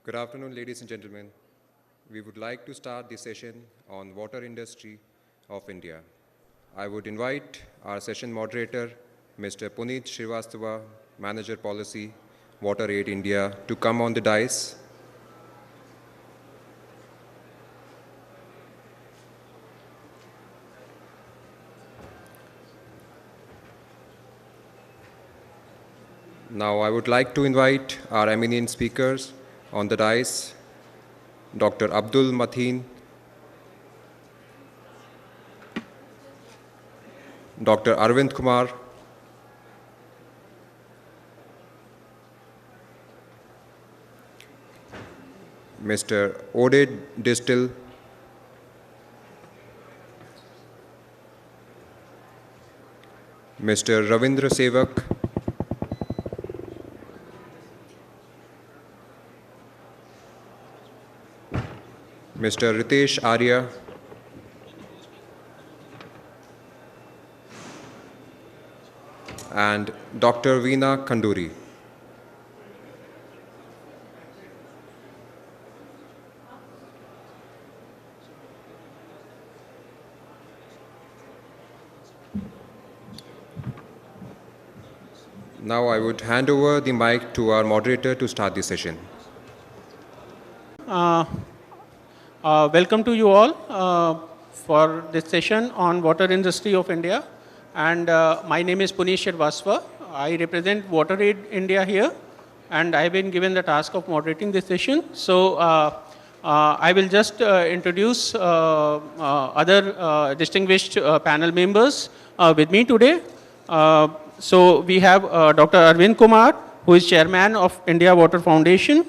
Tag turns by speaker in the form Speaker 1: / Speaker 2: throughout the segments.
Speaker 1: Good afternoon, ladies and gentlemen. We would like to start the session on water industry of India. I would invite our session moderator, Mr. Puneet Srivastava, Manager Policy, Water Aid India, to come on the dais. Now I would like to invite our eminent speakers on the dais, Dr. Abdul Mateen, Dr. Arvind Kumar, Mr. Oded Distil, Mr. Ravindra Sevak, Mr. Ritesh Arya, and Dr. Veena Khanduri. Now I would hand over the mic to our moderator to start the session.
Speaker 2: Welcome to you all for this session on water industry of India. And my name is Puneet Srivastava. I represent Water Aid India here, and I've been given the task of moderating this session. So I will just introduce other distinguished panel members with me today. So we have Dr. Arvind Kumar, who is chairman of India Water Foundation,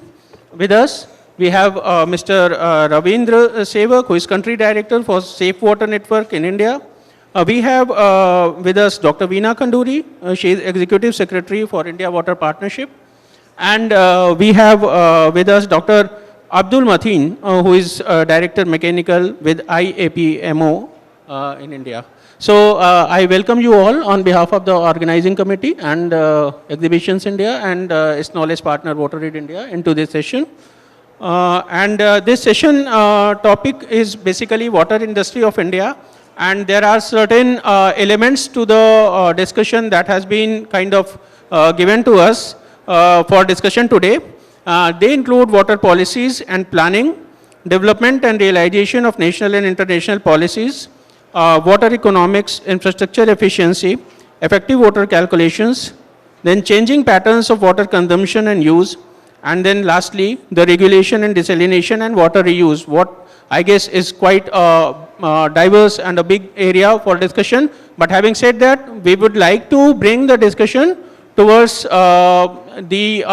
Speaker 2: with us. We have Mr. Ravindra Sevak, who is country director for Safe Water Network in India. We have with us Dr. Veena Khanduri. She is executive secretary for India Water Partnership. And we have with us Dr. Abdul Mateen, who is director mechanical with IAPMO in India. So I welcome you all on behalf of the organizing committee and Exhibitions India and its knowledge partner Water Aid India into this session. This session topic is basically water industry of India, and there are certain elements to the discussion that has been kind of given to us for discussion today. They include water policies and planning, development and realization of national and international policies, water economics, infrastructure efficiency, effective water calculations, then changing patterns of water consumption and use, and then lastly, the regulation and desalination and water reuse, what I guess is quite diverse and a big area for discussion. But having said that, we would like to bring the discussion towards the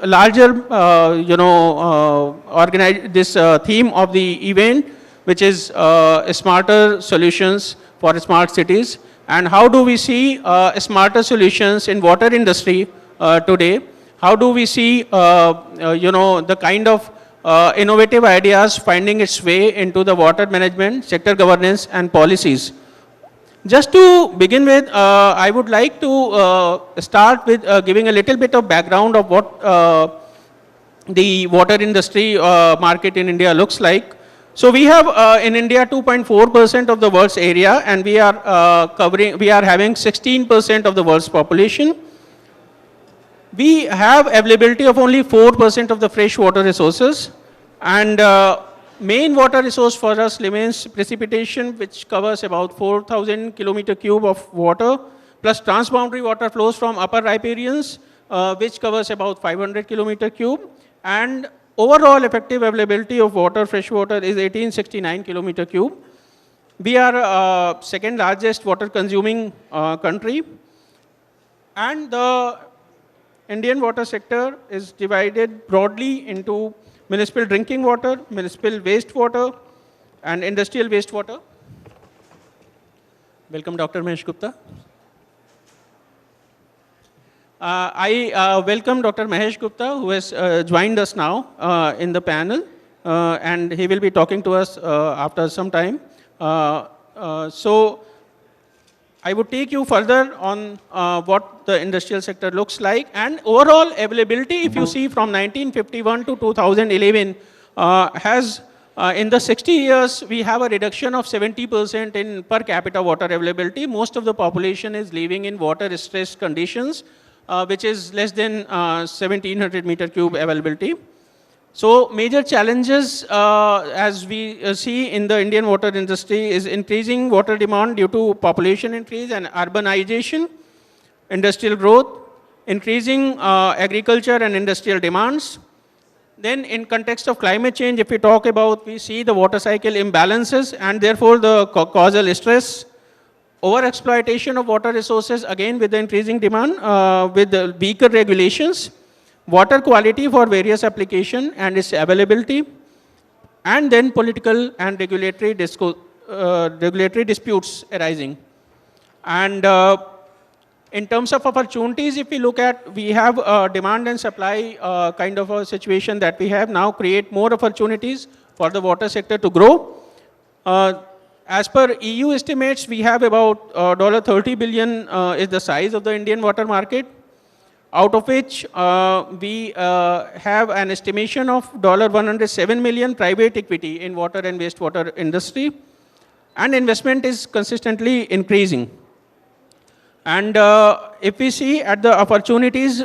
Speaker 2: larger, this theme of the event, which is smarter solutions for smart cities. And how do we see smarter solutions in water industry today? How do we see, the kind of innovative ideas finding its way into the water management, sector governance and policies? Just to begin with, I would like to start with giving a little bit of background of what the water industry market in India looks like. So we have in India 2.4% of the world's area, and we are having 16% of the world's population. We have availability of only 4% of the fresh water resources, and main water resource for us remains precipitation, which covers about 4,000 kilometer cube of water, plus transboundary water flows from upper riparians, which covers about 500 kilometer cube, and overall effective availability of water, fresh water, is 1869 kilometer cube. We are second largest water consuming country, and the Indian water sector is divided broadly into municipal drinking water, municipal wastewater, and industrial wastewater. Welcome, Dr. Mahesh Gupta. I welcome Dr. Mahesh Gupta, who has joined us now in the panel, and he will be talking to us after some time. So I would take you further on what the industrial sector looks like. And overall availability, if you see from 1951 to 2011, has in the 60 years, we have a reduction of 70% in per capita water availability. Most of the population is living in water stressed conditions, which is less than 1700 meter cube availability. So major challenges, as we see in the Indian water industry, is increasing water demand due to population increase and urbanization, industrial growth, increasing agriculture and industrial demands. Then in context of climate change, if we talk about, we see the water cycle imbalances and therefore the causal stress, over-exploitation of water resources, again with the increasing demand, with the weaker regulations, water quality for various application and its availability, and then political and regulatory disputes arising. And in terms of opportunities, if we look at, we have demand and supply kind of a situation that we have now create more opportunities for the water sector to grow. As per EU estimates, we have about $30 billion is the size of the Indian water market, out of which we have an estimation of $107 million private equity in water and wastewater industry, and investment is consistently increasing. And if we see at the opportunities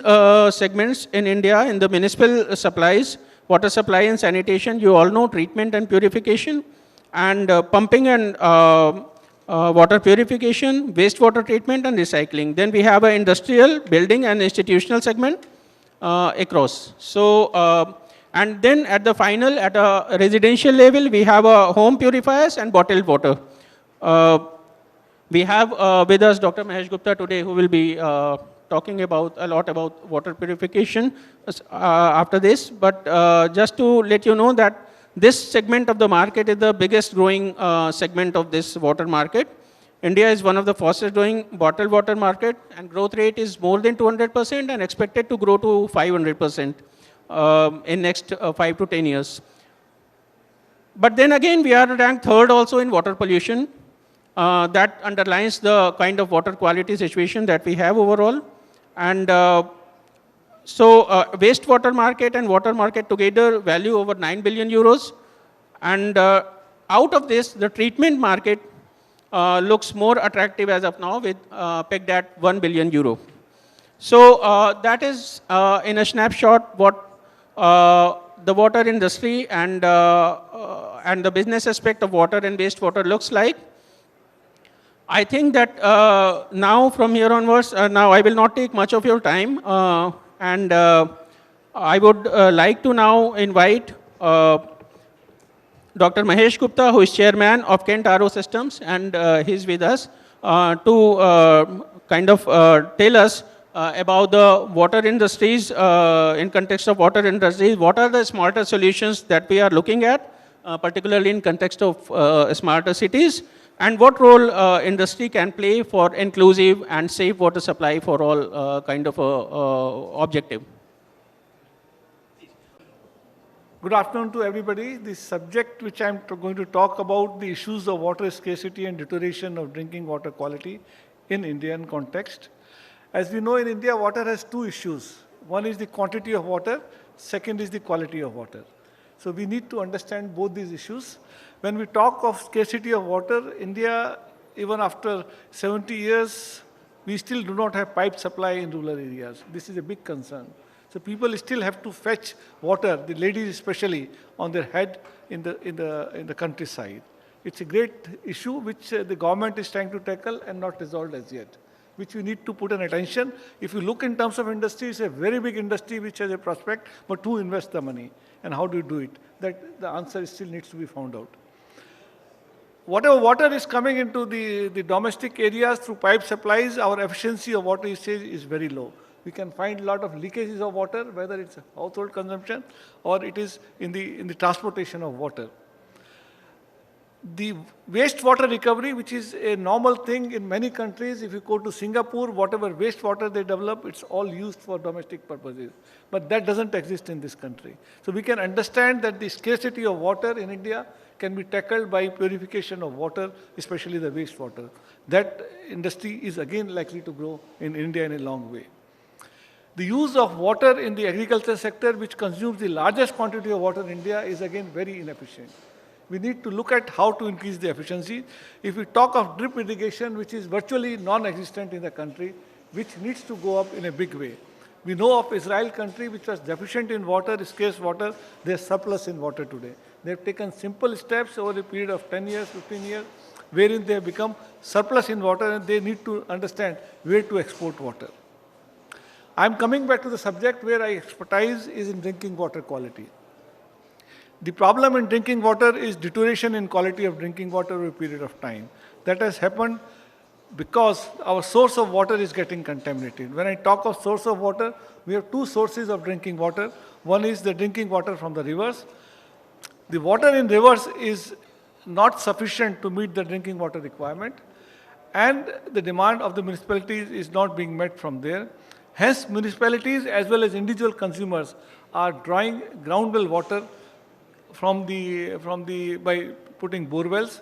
Speaker 2: segments in India, in the municipal supplies, water supply and sanitation, you all know treatment and purification, and pumping and water purification, wastewater treatment and recycling. Then we have an industrial, building and institutional segment across. So, and then at the final, at a residential level, we have a home purifiers and bottled water. We have with us Dr. Mahesh Gupta today, who will be talking about a lot about water purification after this. But just to let you know that this segment of the market is the biggest growing segment of this water market. India is one of the fastest growing bottled water market, and growth rate is more than 200% and expected to grow to 500% in next 5 to 10 years. But then again, we are ranked third also in water pollution. That underlines the kind of water quality situation that we have overall. And so wastewater market and water market together value over 9 billion euros. And out of this, the treatment market looks more attractive as of now, with pegged at 1 billion euro. So that is in a snapshot what the water industry and the business aspect of water and wastewater looks like. I think that now from here onwards, now I will not take much of your time, and I would like to now invite Dr. Mahesh Gupta, who is chairman of Kent RO Systems, and he's with us to kind of tell us about the water industries, in context of water industries, what are the smarter solutions that we are looking at, particularly in context of smarter cities, and what role industry can play for inclusive and safe water supply for all kind of objective.
Speaker 3: Good afternoon to everybody. The subject which I'm going to talk about, the issues of water scarcity and deterioration of drinking water quality in Indian context. As we know, in India, water has two issues. One is the quantity of water, second is the quality of water. So we need to understand both these issues. When we talk of scarcity of water, India, even after 70 years, we still do not have pipe supply in rural areas. This is a big concern. So people still have to fetch water, the ladies especially, on their head in the countryside. It's a great issue which the government is trying to tackle and not resolved as yet, which we need to put an attention. If you look in terms of industry, it's a very big industry which has a prospect, but who invests the money and how do you do it? That the answer still needs to be found out. Whatever water is coming into the domestic areas through pipe supplies, our efficiency of water usage is very low. We can find a lot of leakages of water, whether it's household consumption or it is in the transportation of water. The wastewater recovery, which is a normal thing in many countries, if you go to Singapore, whatever wastewater they develop, it's all used for domestic purposes. But that doesn't exist in this country. So we can understand that the scarcity of water in India can be tackled by purification of water, especially the wastewater. That industry is again likely to grow in India in a long way. The use of water in the agriculture sector, which consumes the largest quantity of water in India, is again very inefficient. We need to look at how to increase the efficiency. If we talk of drip irrigation, which is virtually non-existent in the country, which needs to go up in a big way. We know of Israel country, which was deficient in water, scarce water, they're surplus in water today. They've taken simple steps over a period of 10 years, 15 years, wherein they have become surplus in water and they need to understand where to export water. I'm coming back to the subject where I expertise is in drinking water quality. The problem in drinking water is deterioration in quality of drinking water over a period of time. That has happened because our source of water is getting contaminated. When I talk of source of water, we have two sources of drinking water. One is the drinking water from the rivers. The water in rivers is not sufficient to meet the drinking water requirement, and the demand of the municipalities is not being met from there. Hence, municipalities as well as individual consumers are drawing groundwell water by putting bore wells.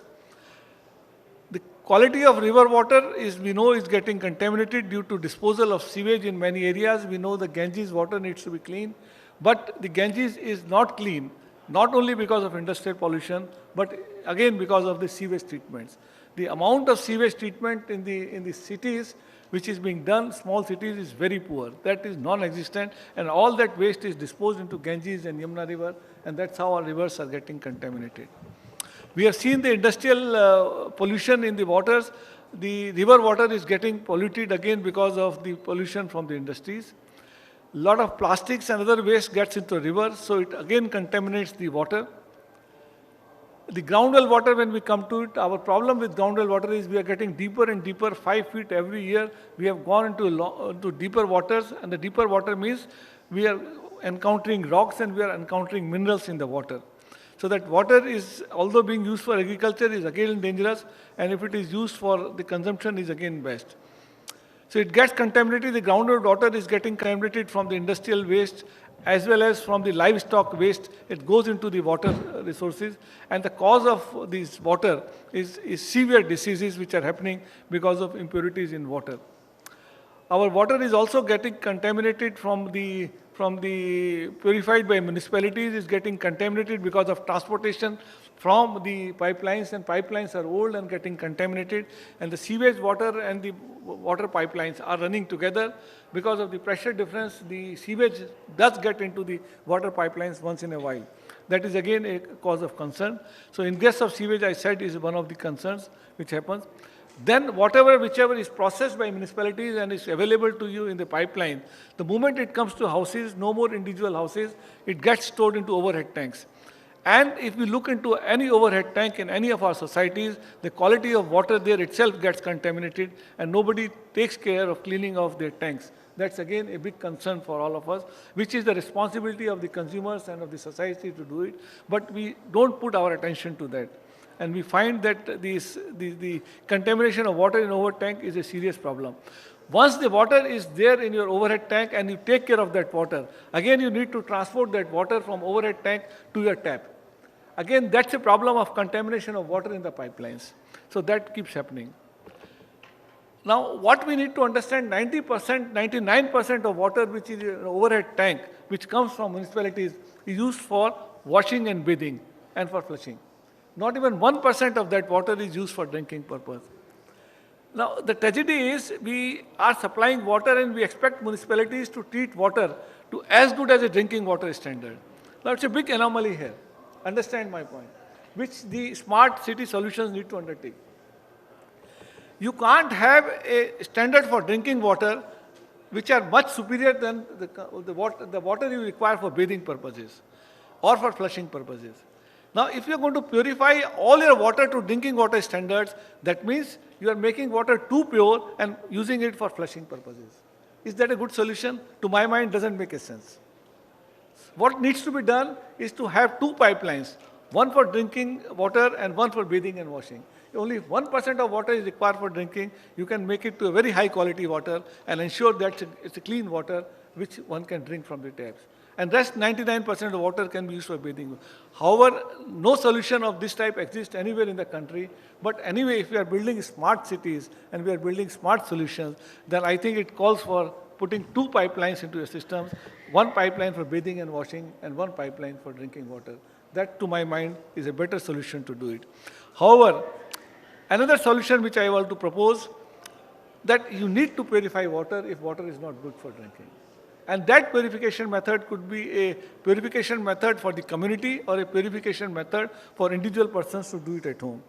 Speaker 3: The quality of river water we know is getting contaminated due to disposal of sewage in many areas. We know the Ganges water needs to be clean, but the Ganges is not clean, not only because of industrial pollution, but again because of the sewage treatments. The amount of sewage treatment in the cities which is being done, small cities, is very poor. That is non-existent, and all that waste is disposed into Ganges and Yamuna River, and that's how our rivers are getting contaminated. We have seen the industrial pollution in the waters. The river water is getting polluted again because of the pollution from the industries. A lot of plastics and other waste gets into the river, so it again contaminates the water. The groundwell water, when we come to it, our problem with groundwell water is we are getting deeper and deeper, 5 feet every year. We have gone into deeper waters, and the deeper water means we are encountering rocks and we are encountering minerals in the water. So that water is, although being used for agriculture, is again dangerous, and if it is used for the consumption, is again best. So it gets contaminated. The groundwater water is getting contaminated from the industrial waste as well as from the livestock waste. It goes into the water resources, and the cause of this water is severe diseases which are happening because of impurities in water. Our water is also getting contaminated from the purified by municipalities, is getting contaminated because of transportation from the pipelines, and pipelines are old and getting contaminated, and the sewage water and the water pipelines are running together. Because of the pressure difference, the sewage does get into the water pipelines once in a while. That is again a cause of concern. So ingress of sewage, I said, is one of the concerns which happens. Then whichever is processed by municipalities and is available to you in the pipeline, the moment it comes to houses, no more individual houses, it gets stored into overhead tanks. And if we look into any overhead tank in any of our societies, the quality of water there itself gets contaminated, and nobody takes care of cleaning of their tanks. That's again a big concern for all of us, which is the responsibility of the consumers and of the society to do it, but we don't put our attention to that. And we find that the contamination of water in overhead tank is a serious problem. Once the water is there in your overhead tank and you take care of that water, again you need to transport that water from overhead tank to your tap. Again, that's a problem of contamination of water in the pipelines. So that keeps happening. Now, what we need to understand, 90%, 99% of water which is in an overhead tank, which comes from municipalities, is used for washing and bathing and for flushing. Not even 1% of that water is used for drinking purpose. Now, the tragedy is we are supplying water and we expect municipalities to treat water to as good as a drinking water standard. Now, it's a big anomaly here. Understand my point, which the smart city solutions need to undertake. You can't have a standard for drinking water which are much superior than the water you require for bathing purposes or for flushing purposes. Now, if you are going to purify all your water to drinking water standards, that means you are making water too pure and using it for flushing purposes. Is that a good solution? To my mind, doesn't make a sense. What needs to be done is to have two pipelines. one for drinking water and one for bathing and washing. Only 1% of water is required for drinking. You can make it to a very high quality water and ensure that it's a clean water which one can drink from the taps. And rest 99% of water can be used for bathing. However, no solution of this type exists anywhere in the country. But anyway, if we are building smart cities and we are building smart solutions, then I think it calls for putting two pipelines into a system, one pipeline for bathing and washing and one pipeline for drinking water. That, to my mind, is a better solution to do it. However, another solution which I want to propose, that you need to purify water if water is not good for drinking. And that purification method could be a purification method for the community or a purification method for individual persons to do it at home.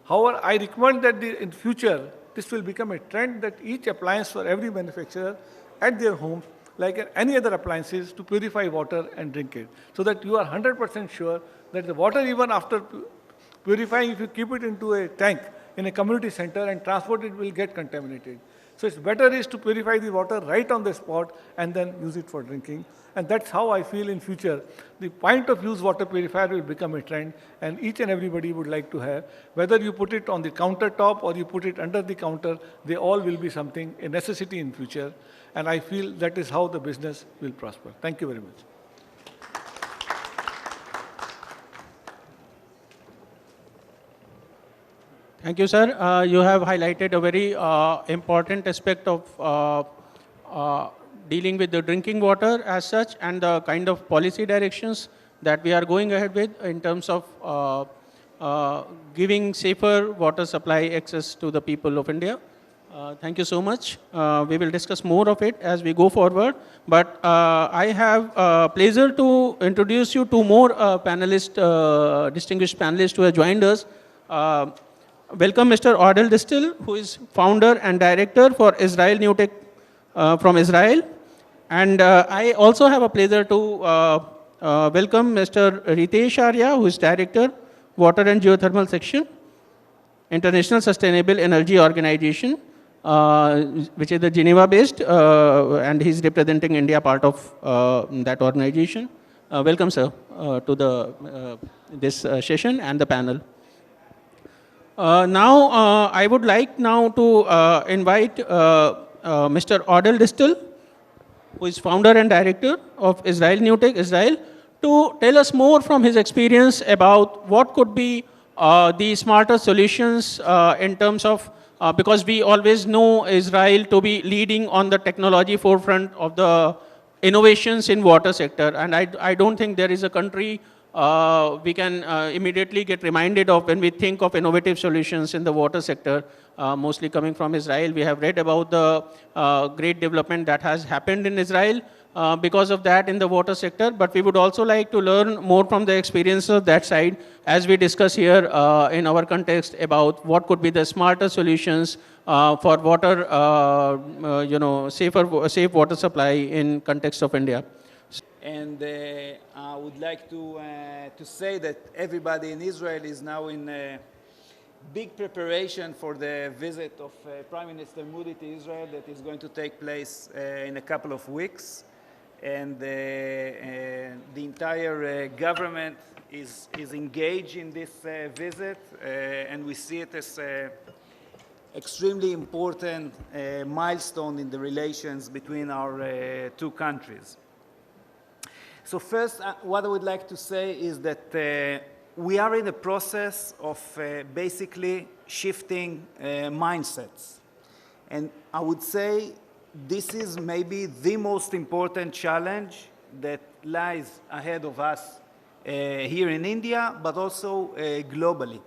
Speaker 3: However, I recommend that in future, this will become a trend that each appliance for every manufacturer at their home, like any other appliances, to purify water and drink it. So that you are 100% sure that the water, even after purifying, if you keep it into a tank in a community center and transport it, will get contaminated. So it's better is to purify the water right on the spot and then use it for drinking. And that's how I feel in future. The point of use water purifier will become a trend and each and everybody would like to have. Whether you put it on the countertop or you put it under the counter, they all will be something, a necessity in future. And I feel that is how the business will prosper. Thank you very much.
Speaker 2: Thank you, sir. You have highlighted a very important aspect of dealing with the drinking water as such and the kind of policy directions that we are going ahead with in terms of giving safer water supply access to the people of India. Thank you so much. We will discuss more of it as we go forward. But I have pleasure to introduce you to more panelists, distinguished panelists who have joined us. Welcome Mr. Adel Distel, who is founder and director for Israel Newtech from Israel. And I also have a pleasure to welcome Mr. Ritesh Arya, who is director, Water and Geothermal Section, International Sustainable Energy Organization, which is the Geneva-based, and he's representing India, part of that organization. Welcome, sir, to this session and the panel. Now, I would like now to invite Mr. Adel Distel, who is founder and director of Israel Newtech, Israel, to tell us more from his experience about what could be the smarter solutions in terms of, because we always know Israel to be leading on the technology forefront of the innovations in water sector. And I don't think there is a country we can immediately get reminded of when we think of innovative solutions in the water sector, mostly coming from Israel. We have read about the great development that has happened in Israel because of that in the water sector, but we would also like to learn more from the experience of that side as we discuss here in our context about what could be the smarter solutions for water, safe water supply in context of India.
Speaker 4: And I would like to say that everybody in Israel is now in big preparation for the visit of Prime Minister Modi to Israel that is going to take place in a couple of weeks. And the entire government is engaged in this visit, and we see it as extremely important milestone in the relations between our two countries. So first, what I would like to say is that we are in the process of basically shifting mindsets. And I would say this is maybe the most important challenge that lies ahead of us here in India, but also globally.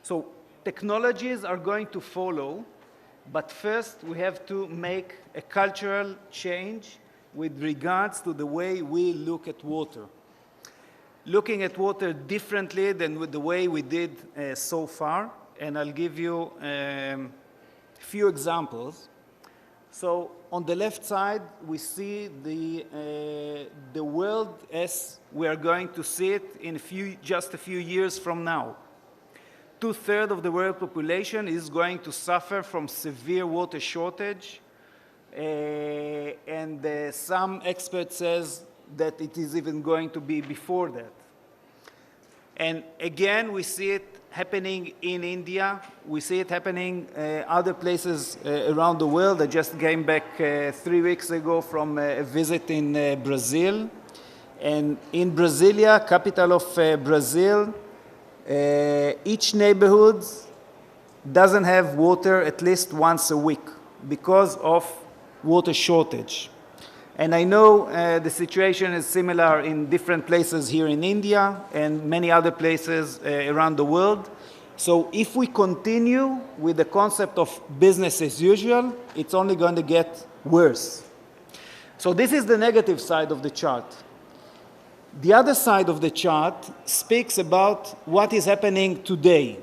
Speaker 4: So technologies are going to follow, but first we have to make a cultural change with regards to the way we look at water. Looking at water differently than with the way we did so far, and I'll give you a few examples. So on the left side, we see the world as we are going to see it in just a few years from now. 2/3 of the world population is going to suffer from severe water shortage, and some experts says that it is even going to be before that. And again, we see it happening in India. We see it happening other places around the world. I just came back 3 weeks ago from a visit in Brazil. And in Brasilia, capital of Brazil, each neighborhood doesn't have water at least once a week because of water shortage. And I know the situation is similar in different places here in India and many other places around the world. So if we continue with the concept of business as usual, it's only going to get worse. So this is the negative side of the chart. The other side of the chart speaks about what is happening today.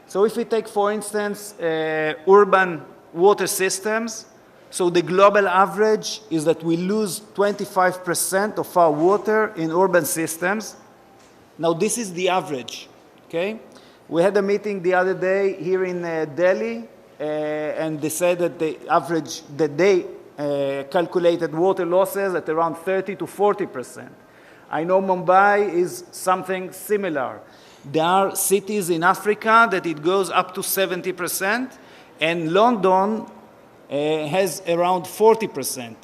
Speaker 4: So if we take, for instance, urban water systems, so the global average is that we lose 25% of our water in urban systems. Now this is the average, okay? We had a meeting the other day here in Delhi, and they said that the average, that they calculated water losses at around 30 to 40%. I know Mumbai is something similar. There are cities in Africa that it goes up to 70%, and London has around 40%.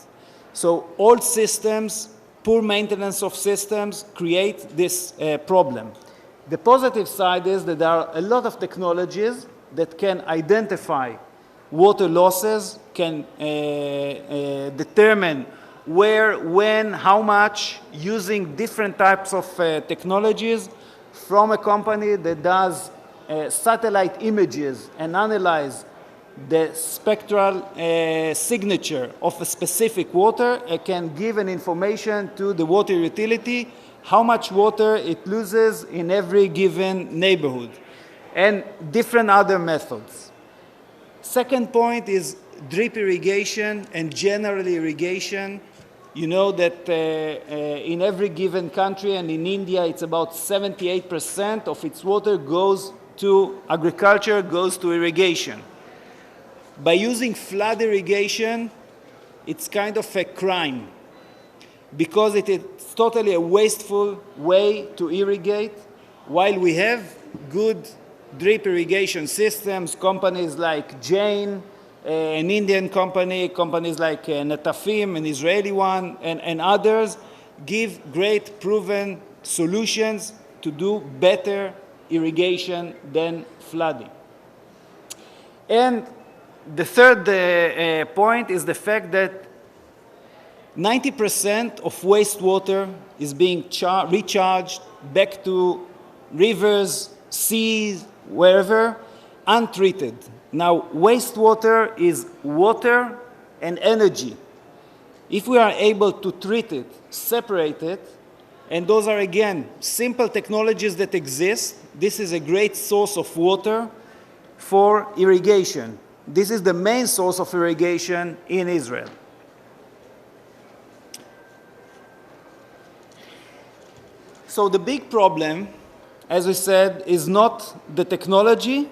Speaker 4: So old systems, poor maintenance of systems create this problem. The positive side is that there are a lot of technologies that can identify water losses, can determine where, when, how much, using different types of technologies from a company that does satellite images and analyze the spectral signature of a specific water. It can give an information to the water utility how much water it loses in every given neighborhood, and different other methods. Second point is drip irrigation and general irrigation. You know that in every given country, and in India it's about 78% of its water goes to agriculture, goes to irrigation. By using flood irrigation, it's kind of a crime because it is totally a wasteful way to irrigate, while we have good drip irrigation systems. Companies like Jain, an Indian company, companies like Netafim, an Israeli one, and others give great proven solutions to do better irrigation than flooding. And the third point is the fact that 90% of wastewater is being recharged back to rivers, seas, wherever, untreated. Now, wastewater is water and energy. If we are able to treat it, separate it, and those are, again, simple technologies that exist, this is a great source of water for irrigation. This is the main source of irrigation in Israel. So the big problem, as we said, is not the technology,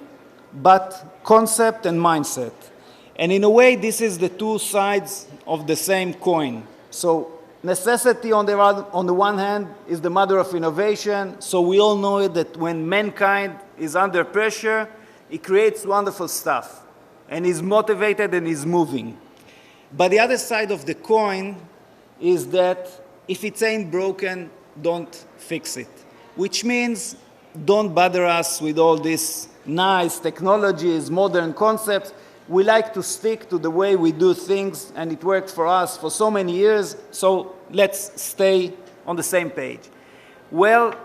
Speaker 4: but concept and mindset. And in a way, this is the two sides of the same coin. So necessity on the one hand is the mother of innovation. So we all know it, that when mankind is under pressure, it creates wonderful stuff and is motivated and is moving. But the other side of the coin is that if it ain't broken, don't fix it. Which means don't bother us with all these nice technologies, modern concepts. We like to stick to the way we do things, and it worked for us for so many years, so let's stay on the same page. Well,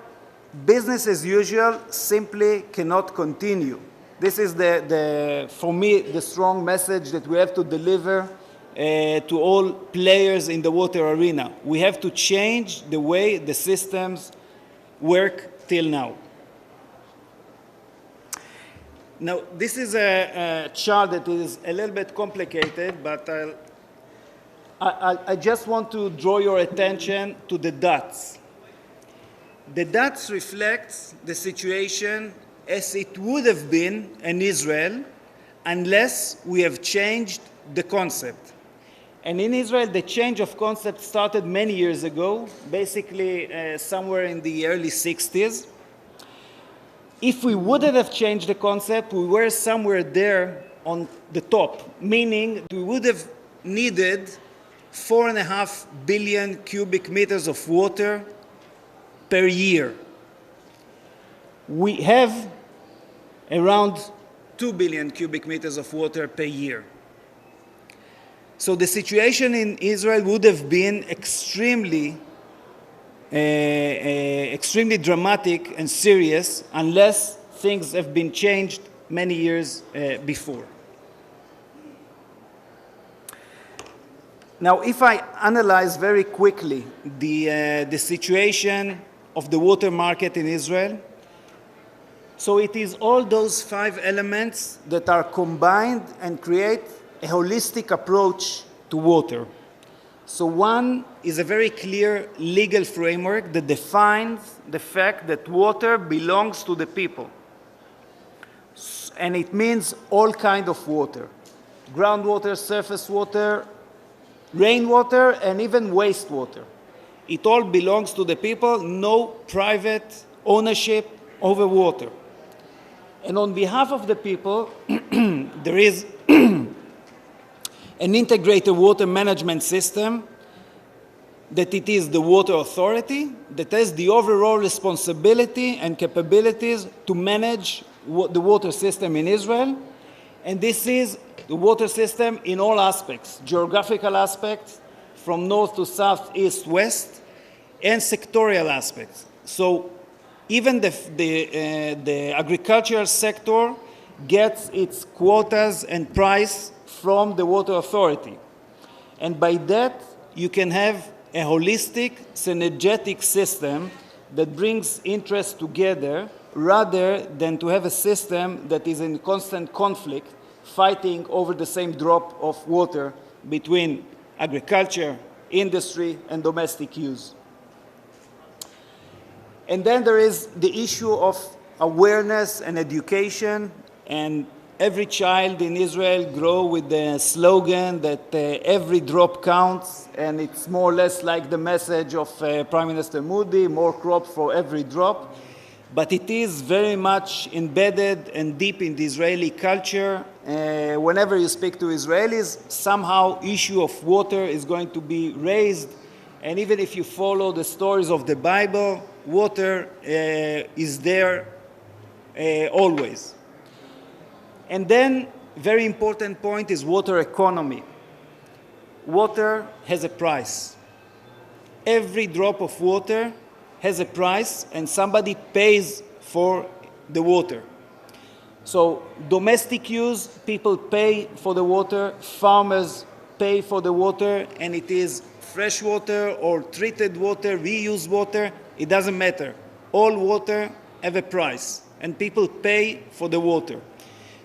Speaker 4: business as usual simply cannot continue. This is, for me, the strong message that we have to deliver to all players in the water arena. We have to change the way the systems work till now. Now, this is a chart that is a little bit complicated, but I just want to draw your attention to the dots. The dots reflect the situation as it would have been in Israel unless we have changed the concept. And in Israel, the change of concept started many years ago, basically somewhere in the early 60s. If we wouldn't have changed the concept, we were somewhere there on the top, meaning we would have needed 4.5 billion cubic meters of water per year. We have around 2 billion cubic meters of water per year. So the situation in Israel would have been extremely dramatic and serious unless things have been changed many years before. Now, if I analyze very quickly the situation of the water market in Israel, so it is all those 5 elements that are combined and create a holistic approach to water. So one is a very clear legal framework that defines the fact that water belongs to the people. And it means all kinds of water: groundwater, surface water, rainwater, and even wastewater. It all belongs to the people, no private ownership over water. And on behalf of the people, there is an integrated water management system that it is the water authority that has the overall responsibility and capabilities to manage the water system in Israel. And this is the water system in all aspects: geographical aspects, from north to south, east, west, and sectorial aspects. So even the agricultural sector gets its quotas and price from the water authority. And by that, you can have a holistic, synergetic system that brings interests together rather than to have a system that is in constant conflict, fighting over the same drop of water between agriculture, industry, and domestic use. And then there is the issue of awareness and education, and every child in Israel grows with the slogan that every drop counts, and it's more or less like the message of Prime Minister Modi, more crops for every drop. But it is very much embedded and deep in the Israeli culture. Whenever you speak to Israelis, somehow issue of water is going to be raised. And even if you follow the stories of the Bible, water is there always. And then, very important point is water economy. Water has a price. Every drop of water has a price, and somebody pays for the water. So domestic use, people pay for the water, farmers pay for the water, and it is fresh water or treated water, reused water, it doesn't matter. All water have a price, and people pay for the water.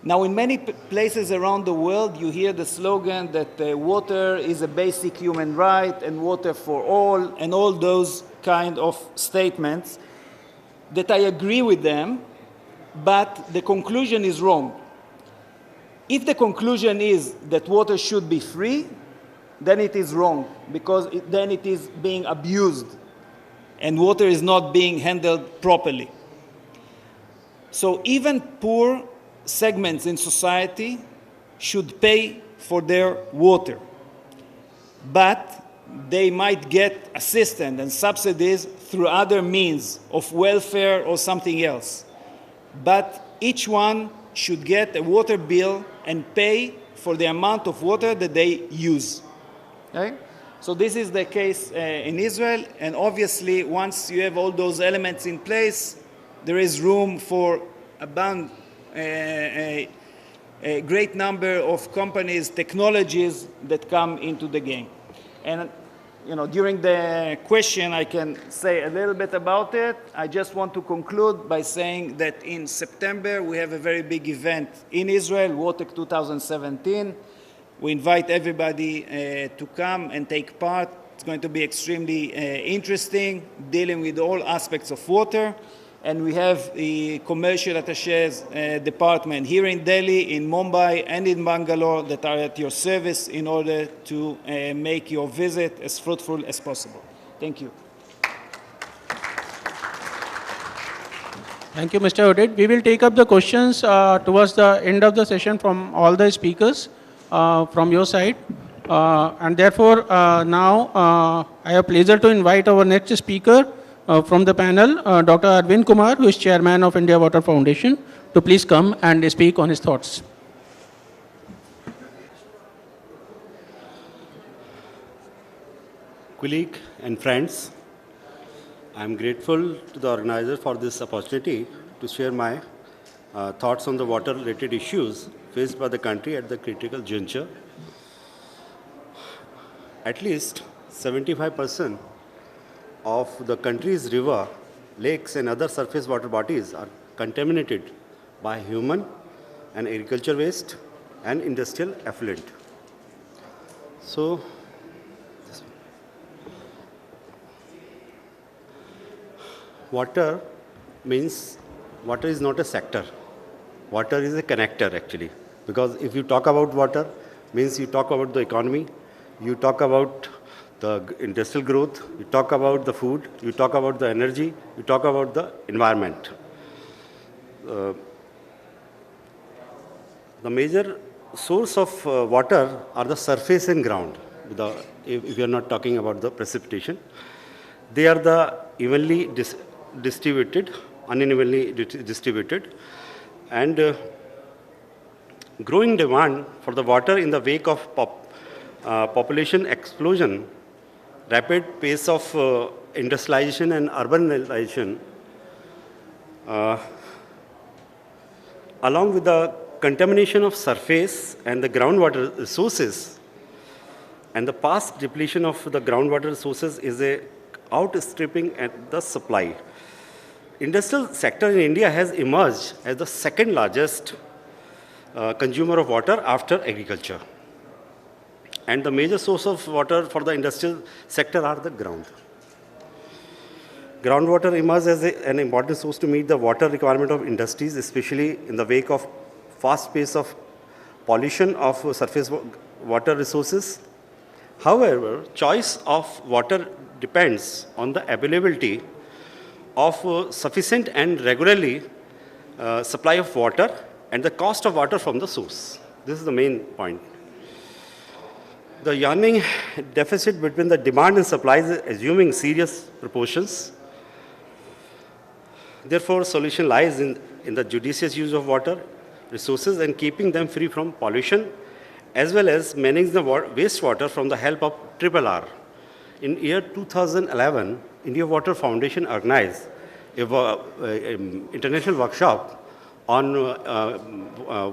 Speaker 4: Now, in many places around the world, you hear the slogan that water is a basic human right and water for all, and all those kind of statements that I agree with them, but the conclusion is wrong. If the conclusion is that water should be free, then it is wrong, because then it is being abused, and water is not being handled properly. So even poor segments in society should pay for their water, but they might get assistance and subsidies through other means of welfare or something else. But each one should get a water bill and pay for the amount of water that they use. Okay? So this is the case in Israel, and obviously once you have all those elements in place, there is room for a great number of companies, technologies that come into the game. And during the question, I can say a little bit about it. I just want to conclude by saying that in September, we have a very big event in Israel, WaTech 2017. We invite everybody to come and take part. It's going to be extremely interesting, dealing with all aspects of water. And we have the commercial attaches department here in Delhi, in Mumbai, and in Bangalore that are at your service in order to make your visit as fruitful as possible. Thank you.
Speaker 2: Thank you, Mr. Oded. We will take up the questions towards the end of the session from all the speakers from your side. And therefore, now I have pleasure to invite our next speaker from the panel, Dr. Arvind Kumar, who is Chairman of India Water Foundation, to please come and speak on his thoughts.
Speaker 5: Colleague and friends, I am grateful to the organizer for this opportunity to share my thoughts on the water-related issues faced by the country at the critical juncture. At least 75% of the country's river, lakes and other surface water bodies are contaminated by human and agriculture waste and industrial effluent. So, water is not a sector. Water is a connector actually. Because if you talk about water, means you talk about the economy, you talk about the industrial growth, you talk about the food, you talk about the energy, you talk about the environment. The major source of water are the surface and ground, if you are not talking about the precipitation. They are the evenly distributed, unevenly distributed, and growing demand for the water in the wake of population explosion, rapid pace of industrialization and urbanization, along with the contamination of surface and the groundwater resources, and the past depletion of the groundwater resources is a outstripping at the supply. Industrial sector in India has emerged as the second largest consumer of water after agriculture. And the major source of water for the industrial sector are the ground. Groundwater emerges as an important source to meet the water requirement of industries, especially in the wake of fast pace of pollution of surface water resources. However, choice of water depends on the availability of sufficient and regularly supply of water and the cost of water from the source. This is the main point. The yawning deficit between the demand and supply is assuming serious proportions. Therefore, solution lies in the judicious use of water resources and keeping them free from pollution, as well as managing the wastewater from the help of RRR. In year 2011, India Water Foundation organized an international workshop on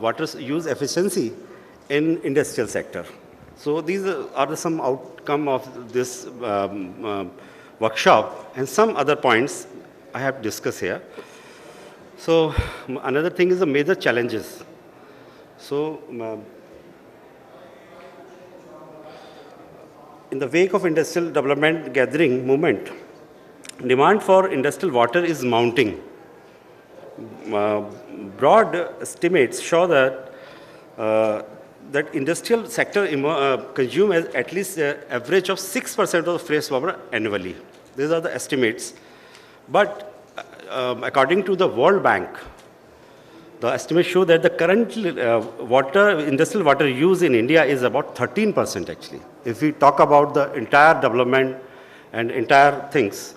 Speaker 5: water use efficiency in industrial sector. So these are some outcome of this workshop, and some other points I have discussed here. So another thing is the major challenges. So in the wake of industrial development gathering movement, demand for industrial water is mounting. Broad estimates show that industrial sector consume at least an average of 6% of the fresh water annually. These are the estimates. But according to the World Bank, the estimates show that the current industrial water use in India is about 13% actually. If we talk about the entire development and entire things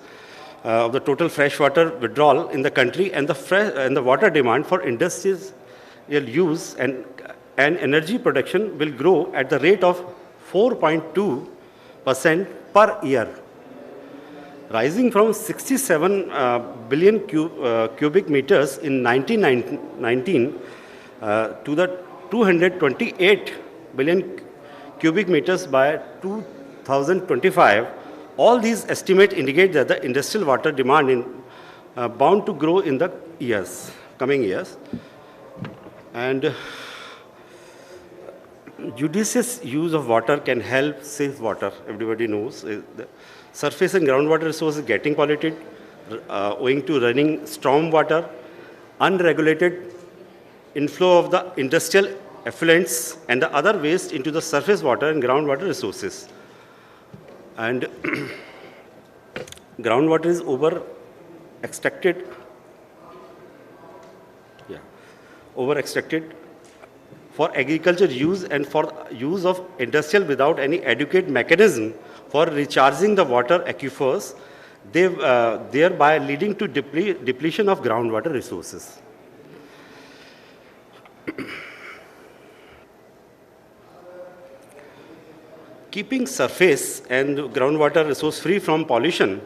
Speaker 5: of the total fresh water withdrawal in the country and the water demand for industrial use and energy production will grow at the rate of 4.2% per year, rising from 67 billion cubic meters in 1919 to the 228 billion cubic meters by 2025. All these estimates indicate that the industrial water demand is bound to grow in the coming years. And judicious use of water can help save water. Everybody knows the surface and groundwater resources getting polluted owing to running storm water, unregulated inflow of the industrial effluents and the other waste into the surface water and groundwater resources. And groundwater is over extracted over-extracted for agriculture use and for use of industrial without any adequate mechanism for recharging the water aquifers, thereby leading to depletion of groundwater resources. Keeping surface and groundwater resource free from pollution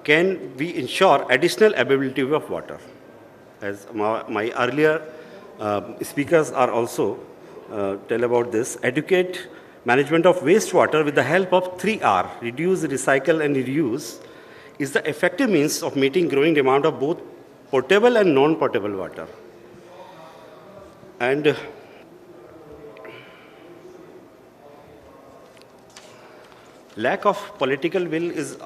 Speaker 5: can we ensure additional availability of water. As my earlier speakers are also tell about this, adequate management of wastewater with the help of 3R, reduce, recycle and reuse, is the effective means of meeting growing demand of both potable and non-potable water. And lack of political will is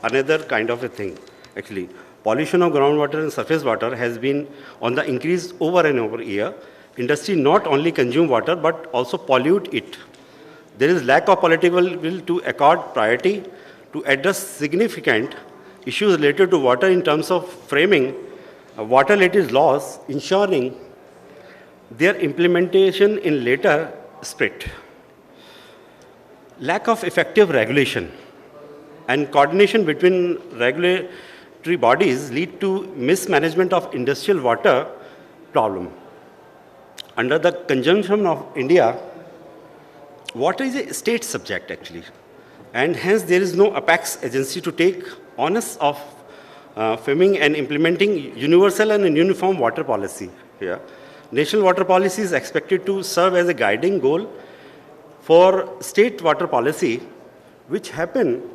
Speaker 5: another kind of a thing, actually. Pollution of groundwater and surface water has been on the increase over and over year. Industry not only consume water, but also pollute it. There is lack of political will to accord priority to address significant issues related to water in terms of framing water-related laws, ensuring their implementation in later sprint. Lack of effective regulation and coordination between regulatory bodies lead to mismanagement of industrial water problem. Under the consumption of India, water is a state subject actually, and hence there is no apex agency to take onus of framing and implementing universal and uniform water policy here. National water policy is expected to serve as a guiding goal for state water policy, which happen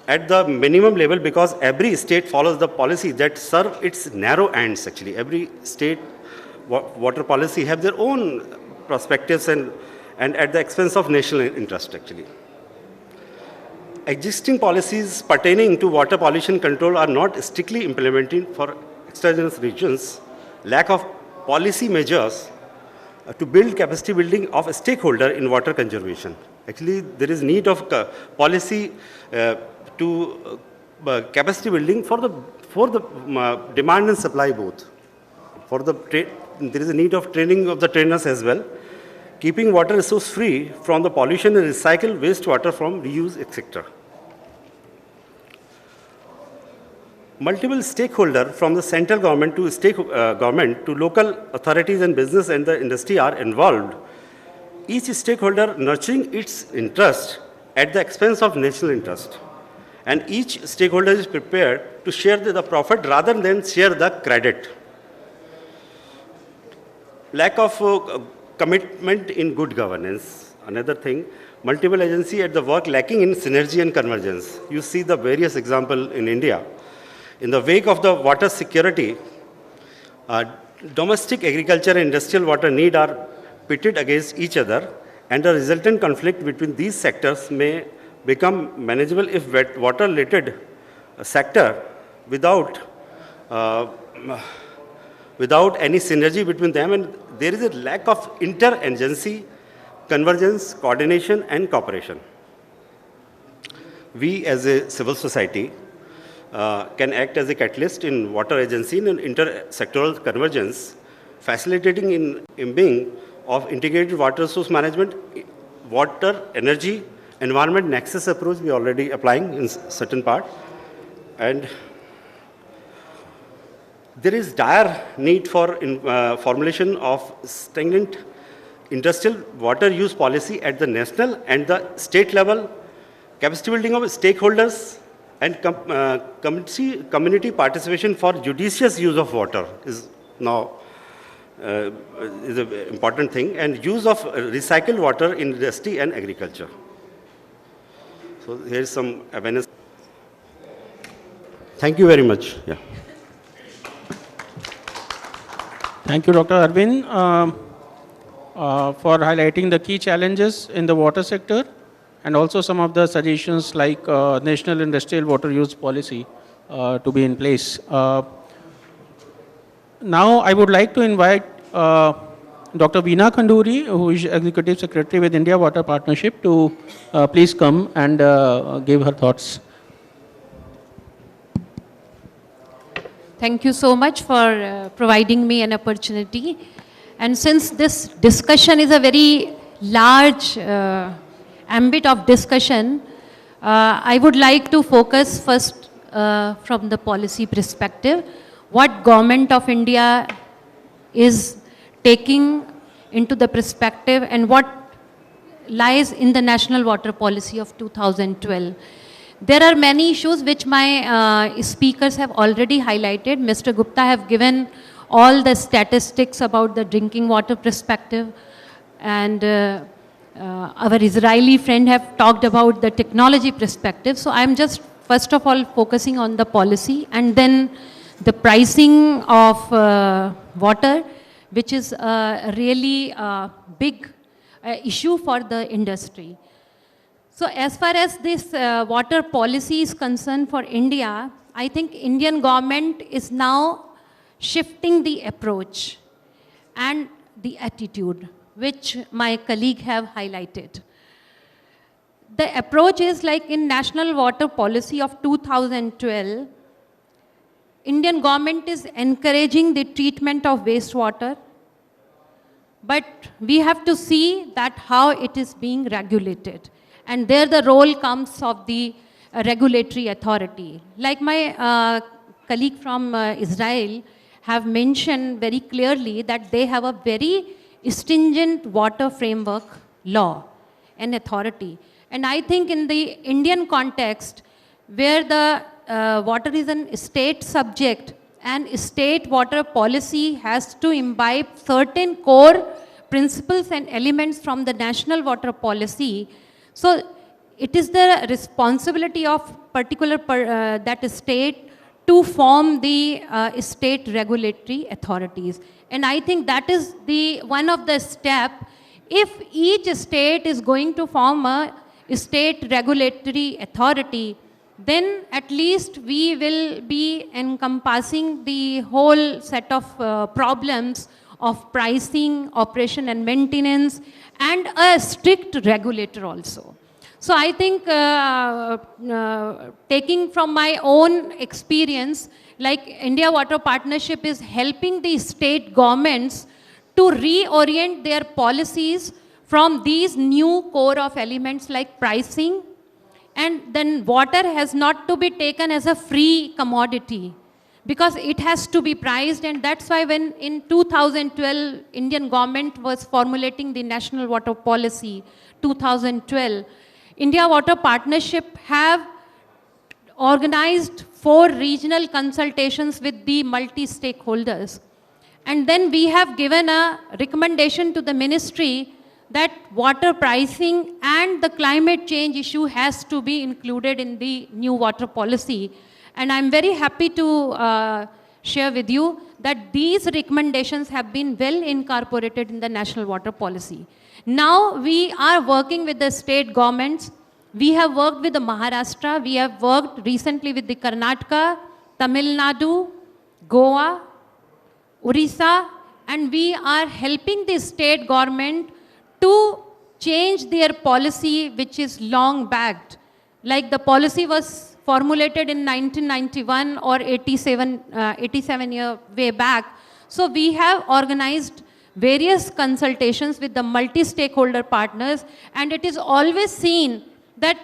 Speaker 5: at the minimum level because every state follows the policy that serve its narrow ends actually. Every state water policy have their own perspectives and at the expense of national interest actually. Existing policies pertaining to water pollution control are not strictly implemented for extragenous regions. Lack of policy measures to build capacity building of a stakeholder in water conservation. Actually, there is need of policy to capacity building for the demand and supply both. There is a need of training of the trainers as well. Keeping water resource free from the pollution and recycle wastewater from reuse, etc. Multiple stakeholders from the central government to state government to local authorities and business and the industry are involved. Each stakeholder nurturing its interest at the expense of national interest. And each stakeholder is prepared to share the profit rather than share the credit. Lack of commitment in good governance. Another thing, multiple agency at the work lacking in synergy and convergence. You see the various examples in India. In the wake of the water security, domestic agriculture and industrial water need are pitted against each other, and the resultant conflict between these sectors may become manageable if water-related sector without any synergy between them, and there is a lack of inter-agency convergence, coordination, and cooperation. We as a civil society can act as a catalyst in water agency and inter-sectoral convergence, facilitating in imbuing of integrated water resource management, water, energy, environment nexus approach we are already applying in certain part. And there is dire need for formulation of stringent industrial water use policy at the national and the state level, capacity building of stakeholders, and community participation for judicious use of water is now is an important thing, and use of recycled water in industry and agriculture. So here is some awareness. Thank you very much. Yeah.
Speaker 2: Thank you, Dr. Arvind, for highlighting the key challenges in the water sector and also some of the suggestions like National Industrial Water Use Policy to be in place. Now I would like to invite Dr. Veena Khanduri, who is Executive Secretary with India Water Partnership, to please come and give her thoughts.
Speaker 6: Thank you so much for providing me an opportunity. And since this discussion is a very large ambit of discussion, I would like to focus first from the policy perspective, what Government of India is taking into the perspective and what lies in the National Water Policy of 2012. There are many issues which my speakers have already highlighted. Mr. Gupta have given all the statistics about the drinking water perspective, and our Israeli friend have talked about the technology perspective. So I'm just first of all focusing on the policy and then the pricing of water, which is a really big issue for the industry. So as far as this water policy is concerned for India, I think Indian government is now shifting the approach and the attitude, which my colleague have highlighted. The approach is like in National Water Policy of 2012, Indian government is encouraging the treatment of wastewater, but we have to see that how it is being regulated. And there the role comes of the regulatory authority. Like my colleague from Israel have mentioned very clearly that they have a very stringent water framework law and authority. And I think in the Indian context, where the water is a state subject and state water policy has to imbibe certain core principles and elements from the national water policy, so it is the responsibility of particular that state to form the state regulatory authorities. And I think that is the one of the step. If each state is going to form a state regulatory authority, then at least we will be encompassing the whole set of problems of pricing, operation and maintenance, and a strict regulator also. So I think taking from my own experience, like India Water Partnership is helping the state governments to reorient their policies from these new core of elements like pricing, and then water has not to be taken as a free commodity because it has to be priced. And that's why when in 2012 Indian government was formulating the National Water Policy 2012, India Water Partnership have organized 4 regional consultations with the multi-stakeholders. And then we have given a recommendation to the ministry that water pricing and the climate change issue has to be included in the new water policy. And I'm very happy to share with you that these recommendations have been well incorporated in the National Water Policy. Now we are working with the state governments. We have worked with the Maharashtra. We have worked recently with the Karnataka, Tamil Nadu, Goa, Orissa, and we are helping the state government to change their policy, which is long backed. Like the policy was formulated in 1991 or 87 year way back. So we have organized various consultations with the multi-stakeholder partners, and it is always seen that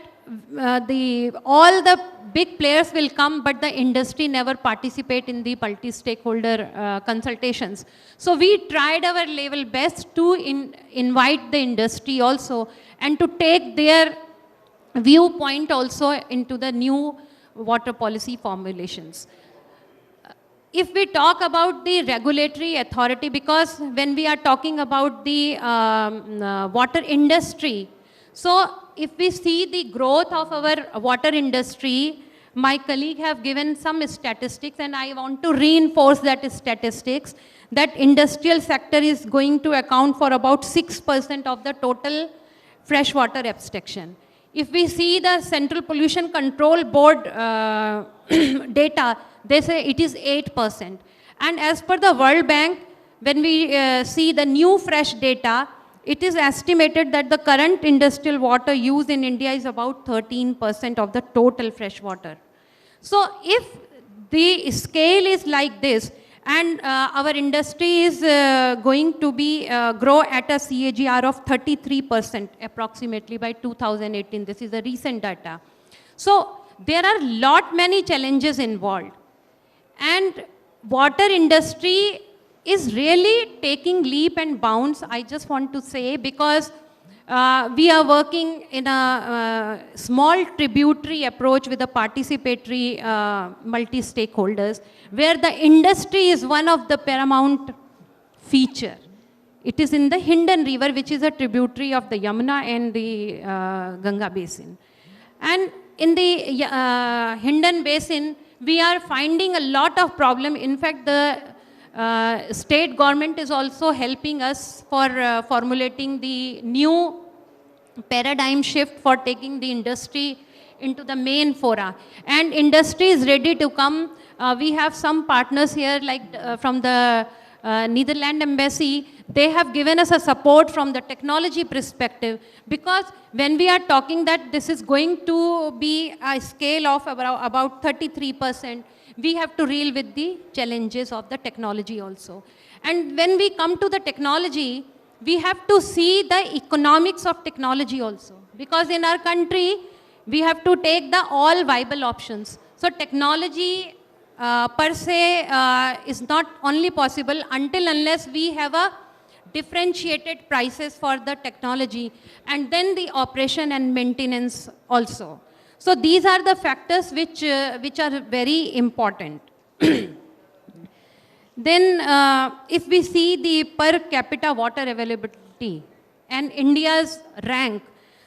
Speaker 6: all the big players will come, but the industry never participate in the multi-stakeholder consultations. So we tried our level best to invite the industry also and to take their viewpoint also into the new water policy formulations. If we talk about the regulatory authority, because when we are talking about the water industry, so if we see the growth of our water industry, my colleague have given some statistics and I want to reinforce that statistics, that industrial sector is going to account for about 6% of the total freshwater abstraction. If we see the Central Pollution Control Board data, they say it is 8%. And as per the World Bank, when we see the new fresh data, it is estimated that the current industrial water use in India is about 13% of the total fresh water. So if the scale is like this, And our industry is going to be grow at a CAGR of 33% approximately by 2018. This is the recent data. So there are many challenges involved. And water industry is really taking leap and bounds, I just want to say, because we are working in a small tributary approach with a participatory multi-stakeholders, where the industry is one of the paramount feature. It is in the Hindon River, which is a tributary of the Yamuna and the Ganga basin. And in the Hindon basin, we are finding a lot of problem. In fact, the state government is also helping us for formulating the new paradigm shift for taking the industry into the main fora. And industry is ready to come. We have some partners here like from the Netherlands Embassy. They have given us a support from the technology perspective, because when we are talking that this is going to be a scale of about 33%, we have to deal with the challenges of the technology also. And when we come to the technology, we have to see the economics of technology also. Because in our country, we have to take the all viable options. So technology per se is not only possible until unless we have a differentiated prices for the technology, and then the operation and maintenance also. So these are the factors which are very important. Then if we see the per capita water availability and India's rank,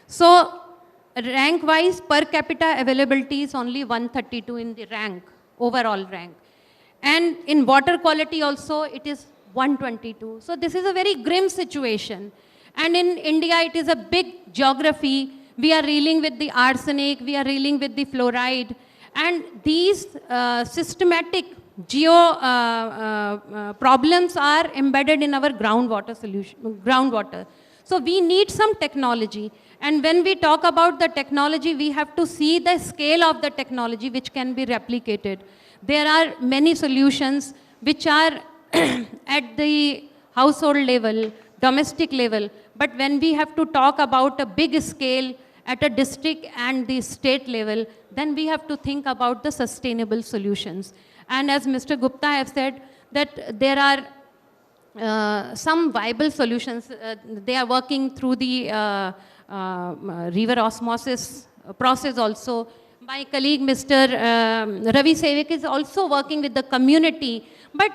Speaker 6: so rank wise per capita availability is only 132 in the rank, overall rank. And in water quality also it is 122. So this is a very grim situation. And in India it is a big geography. We are dealing with the arsenic, we are dealing with the fluoride, and these systematic problems are embedded in our groundwater. So we need some technology. And when we talk about the technology, we have to see the scale of the technology which can be replicated. There are many solutions which are at the household level, domestic level. But when we have to talk about a big scale at a district and the state level, then we have to think about the sustainable solutions. And as Mr. Gupta has said, that there are some viable solutions. They are working through the river osmosis process also. My colleague, Mr. Ravi Sevik, is also working with the community. But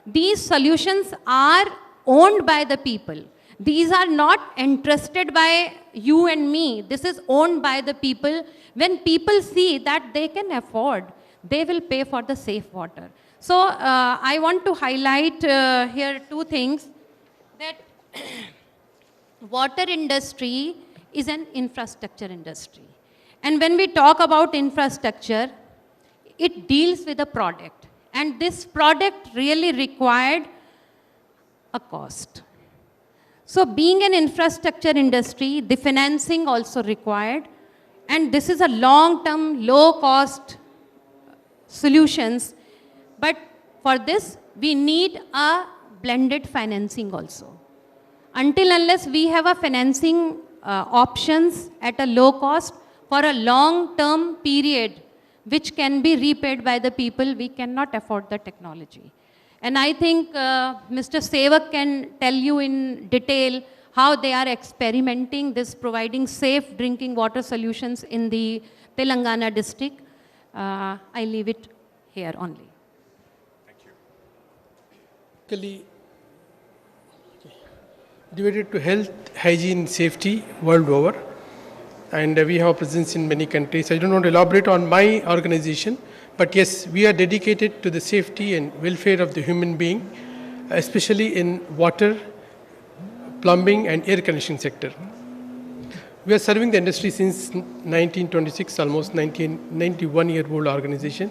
Speaker 6: these solutions are owned by the people. These are not entrusted by you and me. This is owned by the people. When people see that they can afford, they will pay for the safe water. So I want to highlight here two things. That water industry is an infrastructure industry. And when we talk about infrastructure, it deals with a product. And this product really required a cost. So being an infrastructure industry, the financing also required. And this is a long-term, low-cost solutions. But for this, we need a blended financing also. Until unless we have a financing options at a low cost for a long-term period, which can be repaid by the people, we cannot afford the technology. And I think Mr. Sevak can tell you in detail how they are experimenting this, providing safe drinking water solutions in the Telangana district. I leave it here only.
Speaker 7: Basically devoted to health, hygiene, safety world over, and we have a presence in many countries. I don't want to elaborate on my organization, but yes, we are dedicated to the safety and welfare of the human being, especially in water, plumbing and air conditioning sector. We are serving the industry since 1926, almost 91-year-old organization.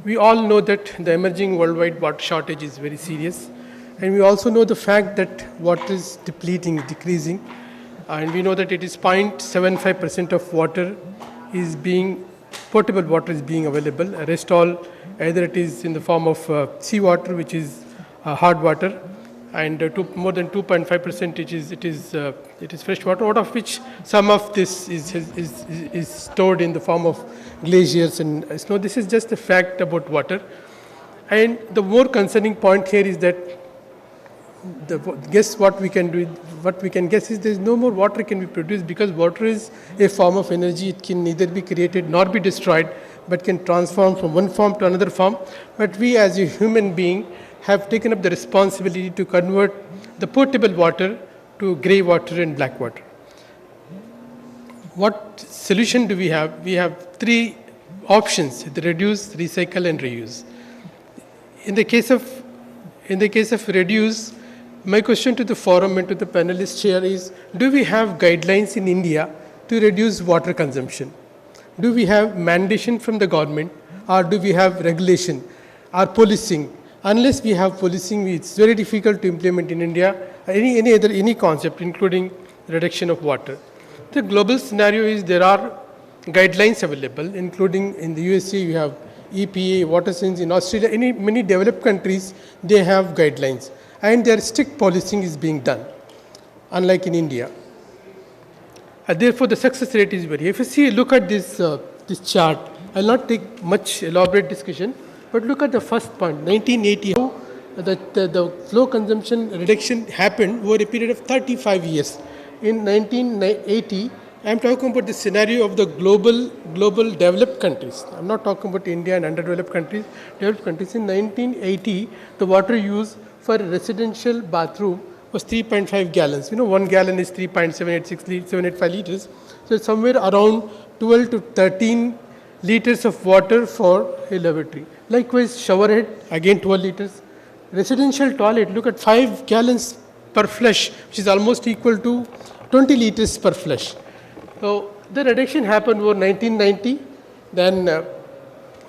Speaker 7: We all know that the emerging worldwide water shortage is very serious. And we also know the fact that water is depleting, decreasing. And we know that it is 0.75% of water is being potable water is being available. Rest all, either it is in the form of seawater, which is hard water, and more than 2.5% it is fresh water, out of which some of this is stored in the form of glaciers and snow. This is just a fact about water. And the more concerning point here is that what we can guess is there is no more water can be produced, because water is a form of energy. It can neither be created nor be destroyed, but can transform from one form to another form. But we as a human being have taken up the responsibility to convert the potable water to grey water and black water. What solution do we have? We have three options: the reduce, recycle and reuse. In the case of reduce, my question to the forum and to the panelists here is, do we have guidelines in India to reduce water consumption? Do we have mandation from the government, or do we have regulation or policing? Unless we have policing, it's very difficult to implement in India any concept, including reduction of water. The global scenario is there are guidelines available, including in the USA you have EPA, WaterSense. In Australia, many developed countries, they have guidelines, and their strict policing is being done, unlike in India. Therefore, the success rate is very. If you look at this chart, I will not take much elaborate discussion, but look at the first point, 1980, how the flow consumption reduction happened over a period of 35 years. In 1980, I am talking about the scenario of the global developed countries. I am not talking about India and underdeveloped countries. Developed countries, in 1980, the water use for a residential bathroom was 3.5 gallons. 1 gallon is 3.785 liters. So it's somewhere around 12 to 13 liters of water for a lavatory. Likewise, shower head, again 12 liters. Residential toilet, look at 5 gallons per flush, which is almost equal to 20 liters per flush. So the reduction happened over 1990. Then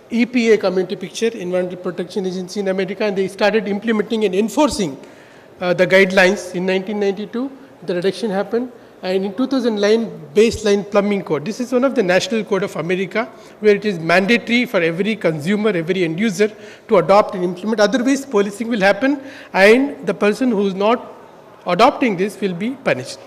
Speaker 7: EPA come into picture, Environmental Protection Agency in America, and they started implementing and enforcing the guidelines. In 1992, the reduction happened. And in 2009, baseline plumbing code. This is one of the national code of America, where it is mandatory for every consumer, every end user to adopt and implement. Otherwise, policing will happen, and the person who is not adopting this will be punished.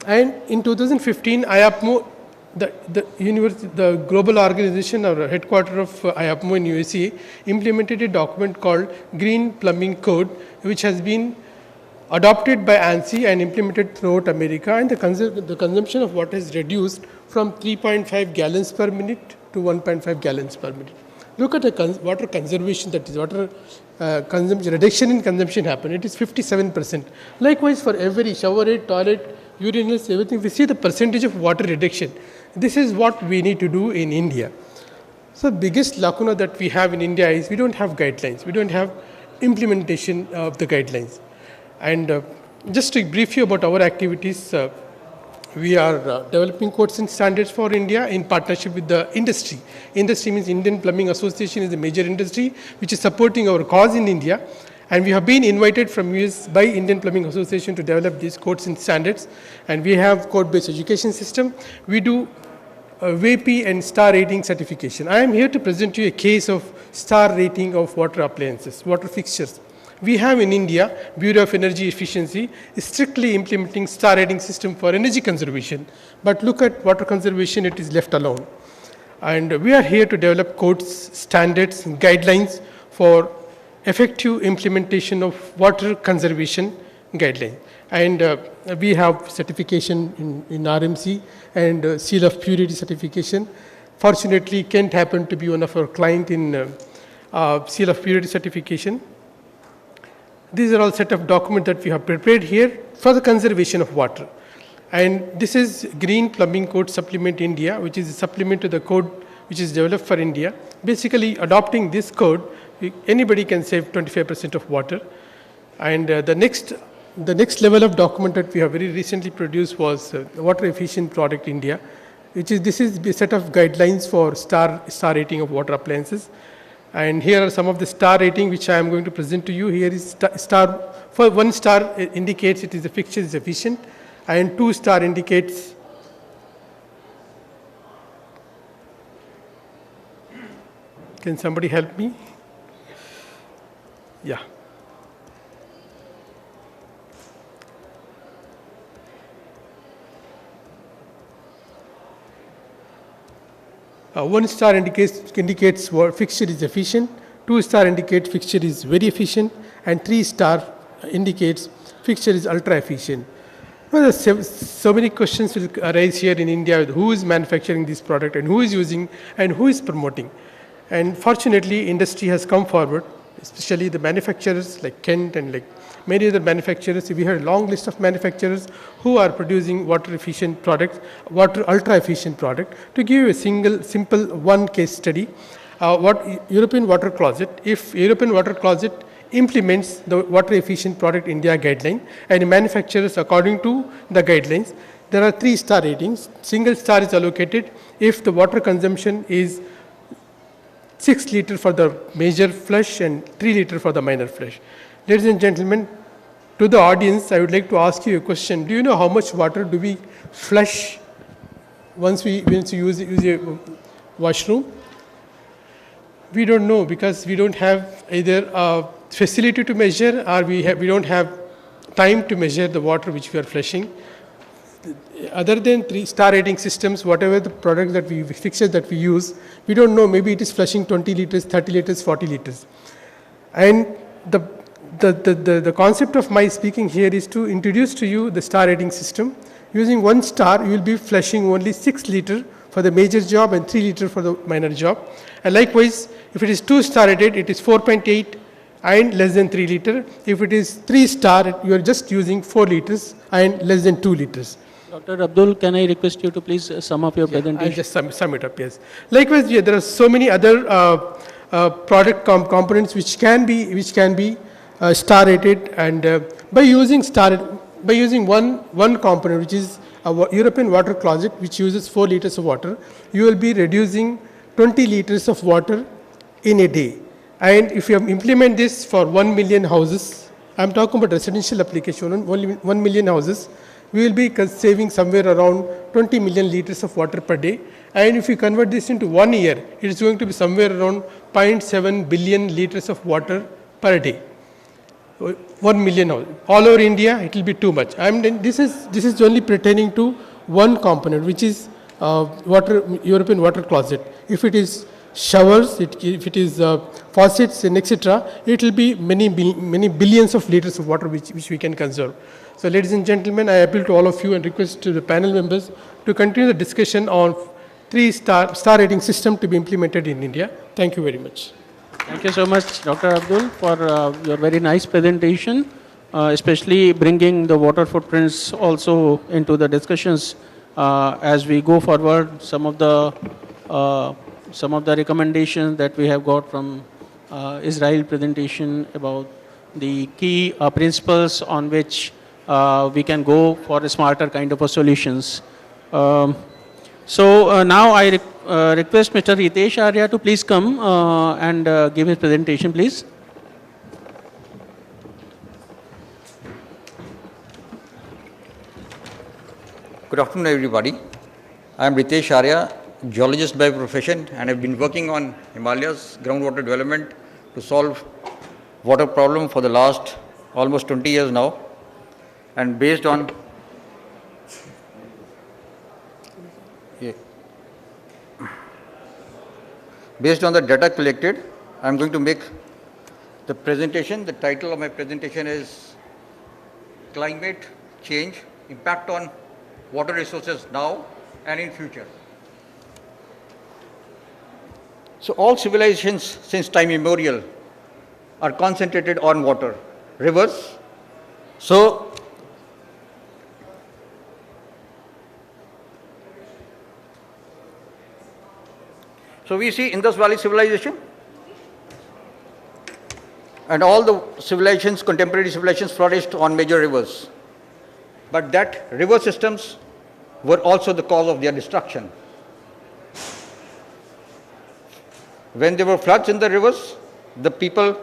Speaker 7: And in 2015, IAPMO, the global organization or headquarters of IAPMO in USA, implemented a document called Green Plumbing Code, which has been adopted by ANSI and implemented throughout America, and the consumption of water is reduced from 3.5 gallons per minute to 1.5 gallons per minute. Look at the water conservation, that is water consumption, reduction in consumption happened. It is 57%. Likewise, for every shower head, toilet, urinals, everything, we see the percentage of water reduction. This is what we need to do in India. So biggest lacuna that we have in India is we don't have guidelines. We don't have implementation of the guidelines. And just to brief you about our activities, we are developing codes and standards for India in partnership with the industry. Industry means Indian Plumbing Association is a major industry which is supporting our cause in India. And we have been invited from US by Indian Plumbing Association to develop these codes and standards. And we have code-based education system. We do WAPI and star rating certification. I am here to present you a case of star rating of water appliances, water fixtures. We have in India, Bureau of Energy Efficiency is strictly implementing star rating system for energy conservation. But look at water conservation, it is left alone. And we are here to develop codes, standards, and guidelines for effective implementation of water conservation guidelines. And we have certification in RMC and Seal of Purity certification. Fortunately, Kent happened to be one of our clients in Seal of Purity certification. These are all set of documents that we have prepared here for the conservation of water. And this is Green Plumbing Code Supplement India, which is a supplement to the code which is developed for India. Basically, adopting this code, anybody can save 25% of water. And the next level of document that we have very recently produced was Water Efficient Product India, this is a set of guidelines for star rating of water appliances. And here are some of the star rating which I am going to present to you. Here is star, for 1 star indicates it is the fixture is efficient, and 2 star indicates Can somebody help me? Yeah. One star indicates what fixture is efficient, 2 star indicates fixture is very efficient, and 3 star indicates fixture is ultra efficient. Well, so many questions will arise here in India: who is manufacturing this product, and who is using, and who is promoting. And fortunately, industry has come forward, especially the manufacturers like Kent and like many other manufacturers. We have a long list of manufacturers who are producing water efficient products, water ultra efficient product. To give you a simple one case study, European Water Closet, if European Water Closet implements the water efficient product India guideline and manufacturers according to the guidelines, there are 3-star ratings. Single star is allocated if the water consumption is 6 liter for the major flush and 3 liter for the minor flush. Ladies and gentlemen, to the audience, I would like to ask you a question. Do you know how much water do we flush once we use a washroom? We don't know, because we don't have either a facility to measure, or we don't have time to measure the water which we are flushing. Other than 3-star rating systems, whatever the products that fixtures that we use, we don't know, maybe it is flushing 20 liters, 30 liters, 40 liters. And the concept of my speaking here is to introduce to you the star rating system. Using 1 star, you will be flushing only 6 liter for the major job and 3 liter for the minor job. And likewise, if it is 2-star rated, it is 4.8 and less than 3 liter. If it is 3-star, you are just using 4 liters and less than 2 liters.
Speaker 2: Dr. Abdul, can I request you to please sum up your presentation?
Speaker 7: I'll just sum it up, yes. Likewise, there are so many other product components which can be star rated, and by using one component, which is a European Water Closet, which uses 4 liters of water, you will be reducing 20 liters of water in a day. And if you implement this for 1 million houses, I'm talking about residential application, only 1 million houses, we will be saving somewhere around 20 million liters of water per day. And if you convert this into 1 year, it is going to be somewhere around 0.7 billion liters of water per day. 1 million houses. All over India, it will be too much. This is only pertaining to one component, which is European Water Closet. If it is showers, if it is faucets and etc., it will be many billions of liters of water which we can conserve. So ladies and gentlemen, I appeal to all of you and request to the panel members to continue the discussion on 3-star rating system to be implemented in India. Thank you very much.
Speaker 2: Thank you so much, Dr. Abdul, for your very nice presentation, especially bringing the water footprints also into the discussions as we go forward. Some of the recommendations that we have got from Israel presentation about the key principles on which we can go for a smarter kind of a solutions. So now I request Mr. Ritesh Arya to please come and give his presentation, please.
Speaker 8: Good afternoon, everybody. I am Ritesh Arya, geologist by profession, and I've been working on Himalayas groundwater development to solve water problem for the last almost 20 years now. And based on the data collected, I am going to make the presentation. The title of my presentation is Climate Change, Impact on Water Resources Now and in Future. So all civilizations since time immemorial are concentrated on water, rivers. So we see Indus Valley civilization, and all the civilizations, contemporary civilizations, flourished on major rivers. But that river systems were also the cause of their destruction. When there were floods in the rivers, the people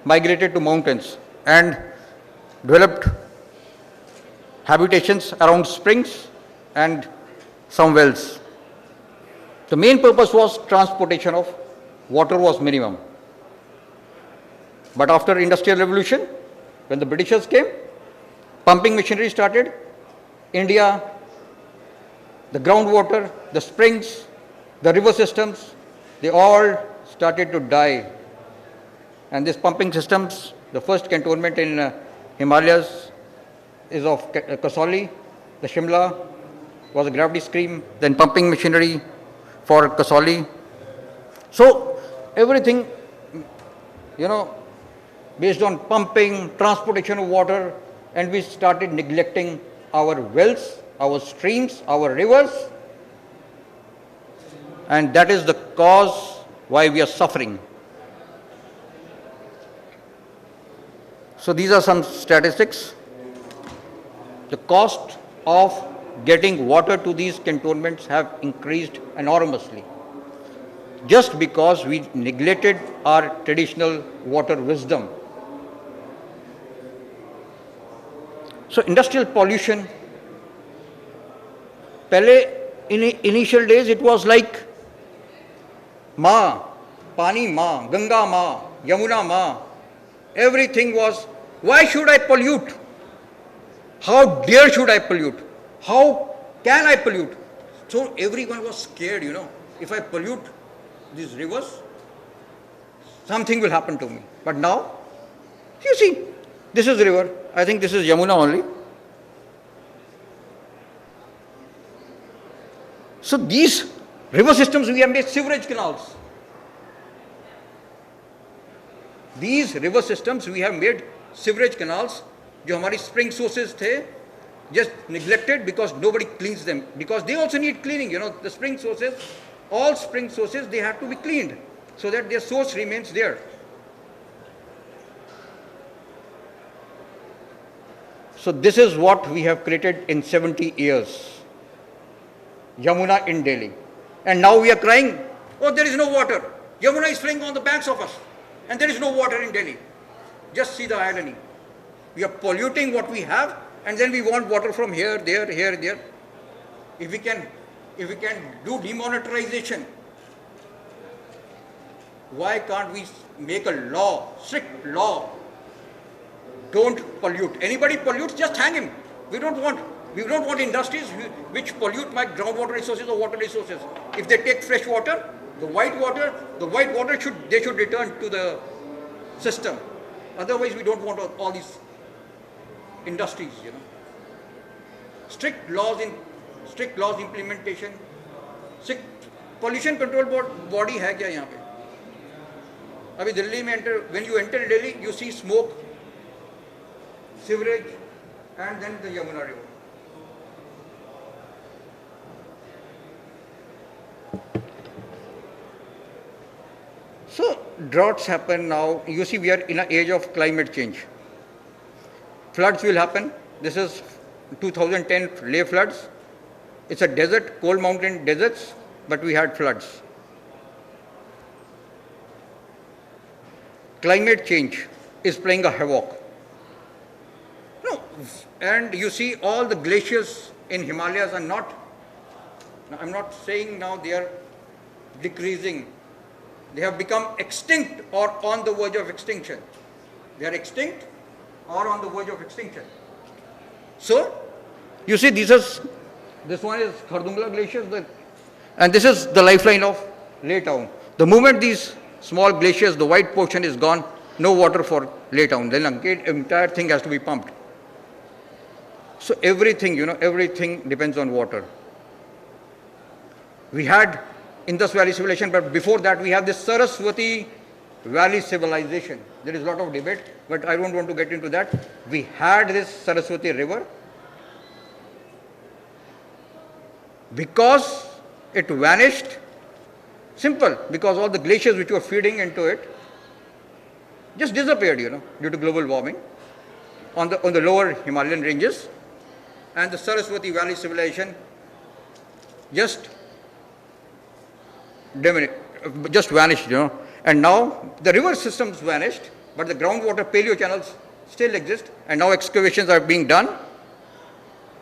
Speaker 8: migrated to mountains and developed habitations around springs and some wells. The main purpose was transportation of water was minimum. But after Industrial Revolution, when the Britishers came, pumping machinery started, India, the groundwater, the springs, the river systems, they all started to die. And these pumping systems, the first cantonment in Himalayas is of Kasauli, the Shimla was a gravity stream, then pumping machinery for Kasauli. So everything, based on pumping, transportation of water, and we started neglecting our wells, our streams, our rivers, and that is the cause why we are suffering. So these are some statistics. The cost of getting water to these cantonments have increased enormously, just because we neglected our traditional water wisdom. So industrial pollution, in initial days it was like Ma, Pani Ma, Ganga Ma, Yamuna Ma. Everything was, why should I pollute? How dare should I pollute? How can I pollute? So everyone was scared, if I pollute these rivers, something will happen to me. But now, you see, this is the river. I think this is Yamuna only. So these river systems, we have made sewerage canals. These river systems, we have made sewerage canals. जो हमारी spring sources थे, just neglected because nobody cleans them. Because they also need cleaning, the spring sources, all spring sources, they have to be cleaned so that their source remains there. So this is what we have created in 70 years. Yamuna in Delhi. And now we are crying, oh, there is no water. Yamuna is flowing on the banks of us. And there is no water in Delhi. Just see the irony. We are polluting what we have, and then we want water from here, there, here, there. If we can do demonetization, why can't we make a law, strict law? Don't pollute. Anybody pollutes, just hang him. We don't want industries which pollute my groundwater resources or water resources. If they take fresh water, the white water should return to the system. Otherwise, we don't want all these industries, Strict laws implementation. Strict pollution control body है क्या यहाँ पे? अभी दिल्ली में when you enter Delhi, you see smoke, sewerage, and then the Yamuna River. So droughts happen now. You see, we are in an age of climate change. Floods will happen. This is 2010 Leh floods. It's a desert, cold mountain deserts, but we had floods. Climate change is playing a havoc. No, and you see all the glaciers in Himalayas are not, I'm not saying now they are decreasing. They have become extinct or on the verge of extinction. They are extinct or on the verge of extinction. So, you see, this one is Khardungla glaciers, and this is the lifeline of Leh town. The moment these small glaciers, the white portion is gone, no water for Leh town. Then the entire thing has to be pumped. So everything, everything depends on water. We had Indus Valley civilization, but before that we have this Saraswati Valley civilization. There is a lot of debate, but I don't want to get into that. We had this Saraswati river. Because it vanished, simple, because all the glaciers which were feeding into it just disappeared, due to global warming on the lower Himalayan ranges, and the Saraswati Valley civilization just vanished, And now the river systems vanished, but the groundwater paleo channels still exist, and now excavations are being done.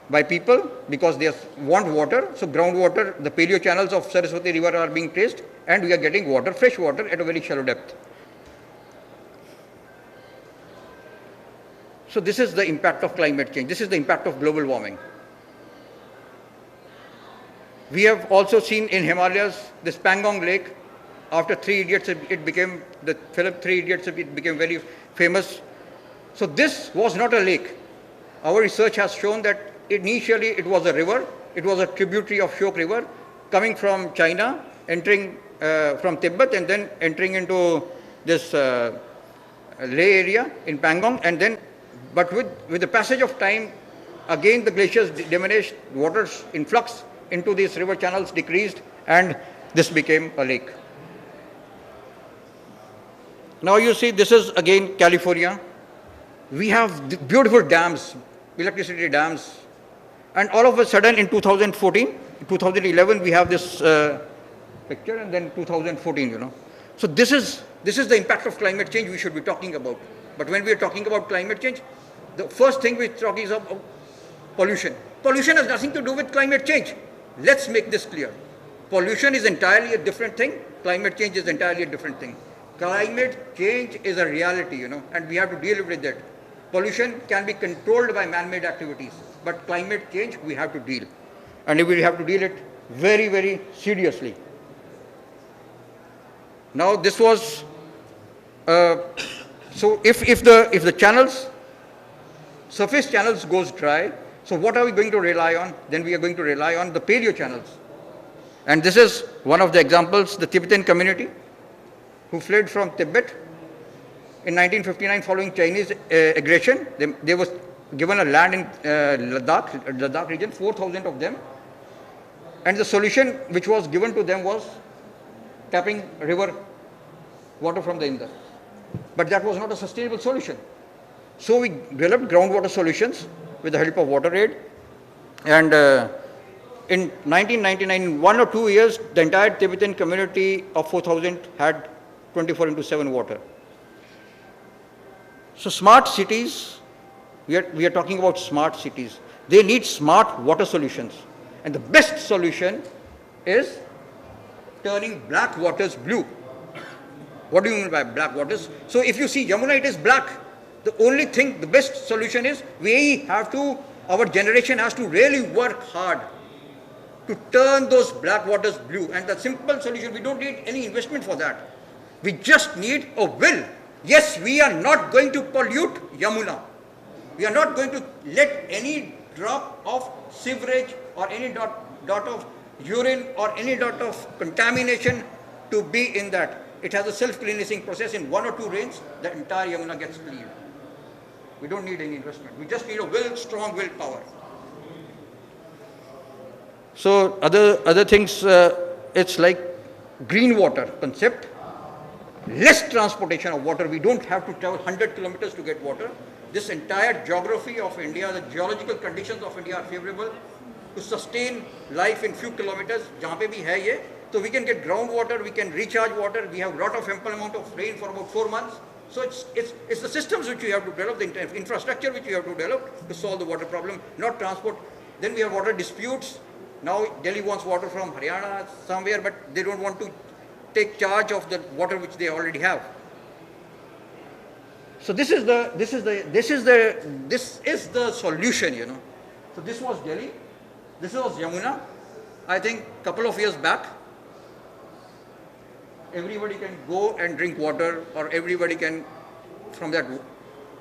Speaker 8: by people because they want water. So groundwater, the paleo channels of Saraswati river are being traced, and we are getting water, fresh water at a very shallow depth. So this is the impact of climate change. This is the impact of global warming. We have also seen in Himalayas this Pangong Lake. After Three Idiots, it became the film Three Idiots. It became very famous. So this was not a lake. Our research has shown that initially it was a river. It was a tributary of Shyok River coming from China, entering from Tibet, and then entering into this Leh area in Pangong, and then, but with the passage of time, again the glaciers diminished, water's influx into these river channels decreased, and this became a lake. Now you see, this is again California. We have beautiful dams, electricity dams, and all of a sudden in 2014, 2011 we have this picture, and then 2014, you know. So this is the impact of climate change we should be talking about. But when we are talking about climate change, the first thing we're talking is about pollution. Pollution has nothing to do with climate change. Let's make this clear. Pollution is entirely a different thing. Climate change is entirely a different thing. Climate change is a reality, you know, and we have to deal with that. Pollution can be controlled by man-made activities, but climate change we have to deal. And we have to deal it very, very seriously. Now this was, so if the channels, surface channels goes dry, so what are we going to rely on? Then we are going to rely on the paleo channels. And this is one of the examples, the Tibetan community who fled from Tibet in 1959 following Chinese aggression. They was given a land in Ladakh region, 4,000 of them. And the solution which was given to them was tapping river water from the Indus. But that was not a sustainable solution. So we developed groundwater solutions with the help of WaterAid. And in 1999, 1 or 2 years, the entire Tibetan community of 4,000 had 24/7 water. So smart cities, we are talking about smart cities. They need smart water solutions. And the best solution is turning black waters blue. What do you mean by black waters? So if you see Yamuna, it is black. The only thing, the best solution is our generation has to really work hard to turn those black waters blue. And the simple solution, we don't need any investment for that. We just need a will. Yes, we are not going to pollute Yamuna. We are not going to let any drop of sewerage or any dot of urine or any dot of contamination to be in that. It has a self-cleansing process. In 1 or 2 rains, the entire Yamuna gets clean. We don't need any investment. We just need a strong willpower. So other things, it's like green water concept. Less transportation of water. We don't have to travel 100 kilometers to get water. This entire geography of India, the geological conditions of India are favorable to sustain life in few kilometers. Jahan pe bhi hai ye. So we can get groundwater, we can recharge water. We have a lot of ample amount of rain for about 4 months. So it's the systems which we have to develop, the infrastructure which we have to develop to solve the water problem, not transport. Then we have water disputes. Now Delhi wants water from Haryana somewhere, but they don't want to take charge of the water which they already have. So this is the solution, you know. So this was Delhi. This was Yamuna. I think couple of years back, everybody can go and drink water, or everybody can from that.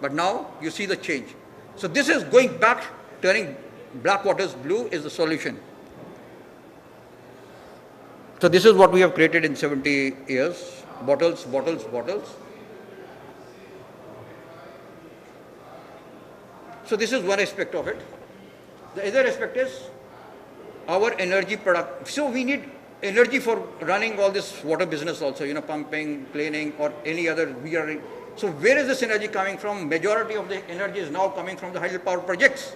Speaker 8: But now you see the change. So this is going back, turning black waters blue is the solution. So this is what we have created in 70 years. Bottles, bottles, bottles. So this is one aspect of it. The other aspect is our energy product. So we need energy for running all this water business also, you know, pumping, cleaning, or any other. So where is this energy coming from? Majority of the energy is now coming from the hydropower projects.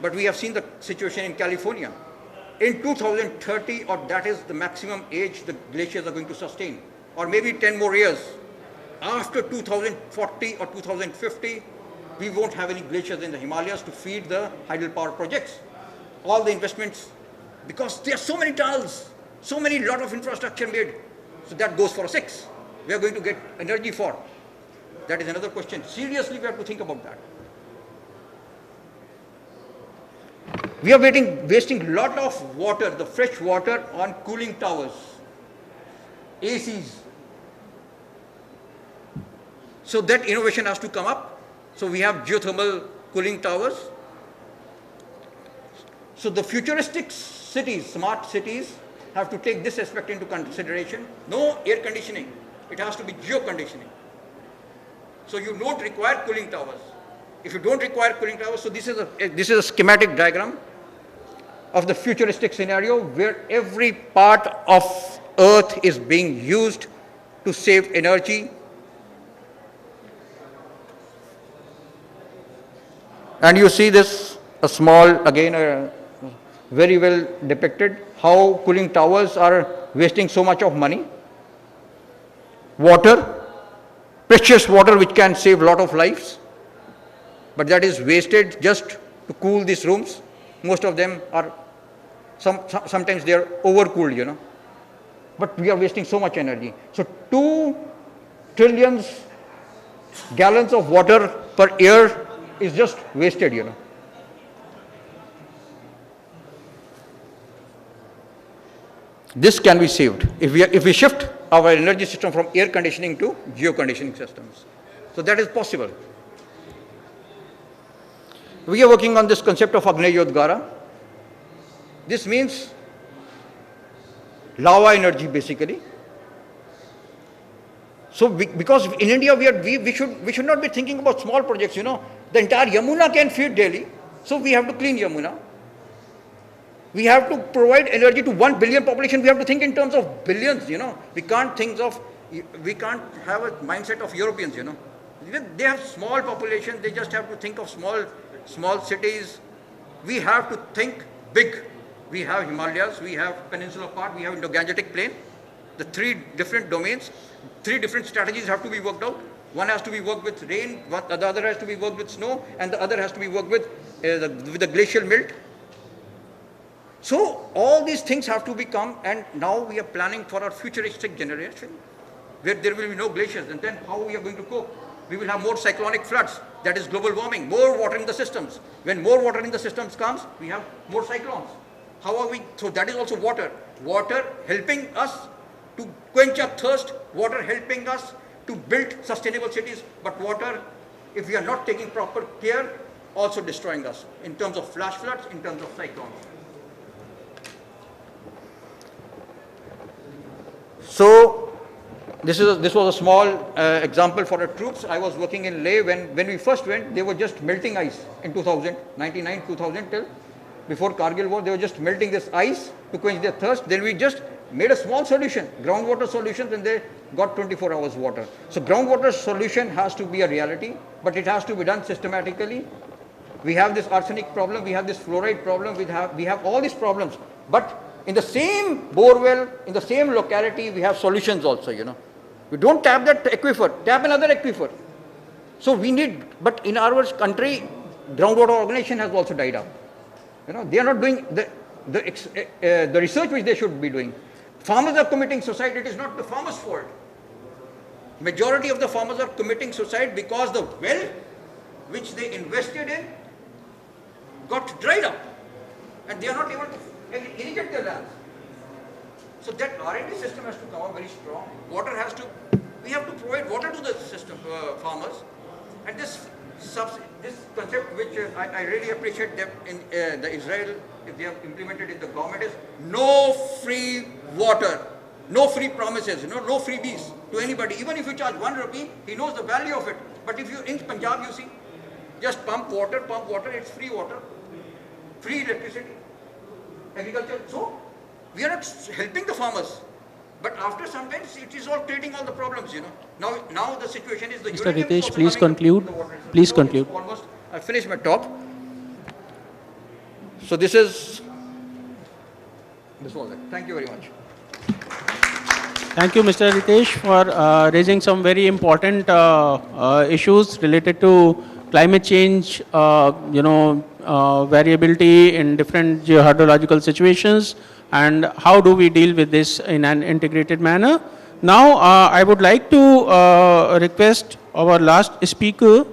Speaker 8: But we have seen the situation in California. In 2030, or that is the maximum age the glaciers are going to sustain, or maybe 10 more years. After 2040 or 2050, we won't have any glaciers in the Himalayas to feed the hydropower projects. All the investments, because there are so many tunnels, so many lot of infrastructure made, so that goes for a 6. We are going to get energy for. That is another question. Seriously, we have to think about that. We are wasting a lot of water, the fresh water, on cooling towers, ACs. So that innovation has to come up. So we have geothermal cooling towers. So the futuristic cities, smart cities, have to take this aspect into consideration. No air conditioning. It has to be geo-conditioning. So you don't require cooling towers. If you don't require cooling towers, so this is a schematic diagram of the futuristic scenario where every part of Earth is being used to save energy. And you see this, a small, again, very well depicted, how cooling towers are wasting so much of money. Water, precious water which can save a lot of lives, but that is wasted just to cool these rooms. Most of them are, sometimes they are overcooled, you know. But we are wasting so much energy. So 2 trillion gallons of water per year is just wasted, you know. This can be saved if we shift our energy system from air conditioning to geo-conditioning systems. So that is possible. We are working on this concept of Agneya-Udgara. This means lava energy, basically. So because in India we should not be thinking about small projects, you know. The entire Yamuna can feed Delhi, so we have to clean Yamuna. We have to provide energy to 1 billion population. We have to think in terms of billions, you know. We can't have a mindset of Europeans, you know. They have small population. They just have to think of small cities. We have to think big. We have Himalayas, we have Peninsular part, we have Indo-Gangetic plain. The 3 different domains, 3 different strategies have to be worked out. One has to be worked with rain, the other has to be worked with snow, and the other has to be worked with the glacial melt. So all these things have to become, and now we are planning for our futuristic generation, where there will be no glaciers, and then how we are going to cope? We will have more cyclonic floods, that is global warming, more water in the systems. When more water in the systems comes, we have more cyclones. How are we? So that is also water. Water helping us to quench our thirst, water helping us to build sustainable cities, but water, if we are not taking proper care, also destroying us in terms of flash floods, in terms of cyclones. So this was a small example for our troops. I was working in Leh when we first went. They were just melting ice in 2000, 99, 2000 till before Kargil war. They were just melting this ice to quench their thirst. Then we just made a small solution, groundwater solutions, and they got 24 hours water. So groundwater solution has to be a reality, but it has to be done systematically. We have this arsenic problem, we have this fluoride problem, we have all these problems, but in the same bore well, in the same locality, we have solutions also, you know. We don't tap that aquifer, tap another aquifer. So we need, but in our country, groundwater organization has also died out. You know, they are not doing the research which they should be doing. Farmers are committing suicide, it is not the farmers' fault. Majority of the farmers are committing suicide because the well which they invested in got dried up and they are not able to irrigate their lands. So that R&D system has to come out very strong. Water has to, we have to provide water to the system, farmers. And this concept which I really appreciate them in the Israel, if they have implemented in the government, is no free water, no free promises, no freebies to anybody. Even if you charge 1 rupee, he knows the value of it. But if you, in Punjab you see, just pump water, it's free water, free electricity, agriculture. So we are not helping the farmers. But after some time, it is all creating all the problems, you know. Now the situation is the
Speaker 2: Mr. Ritesh, please conclude. Please conclude.
Speaker 8: Almost, I finished my talk. So this was it. Thank you very much.
Speaker 2: Thank you, Mr. Ritesh, for raising some very important issues related to climate change, variability in different geohydrological situations, and how do we deal with this in an integrated manner. Now, I would like to request our last speaker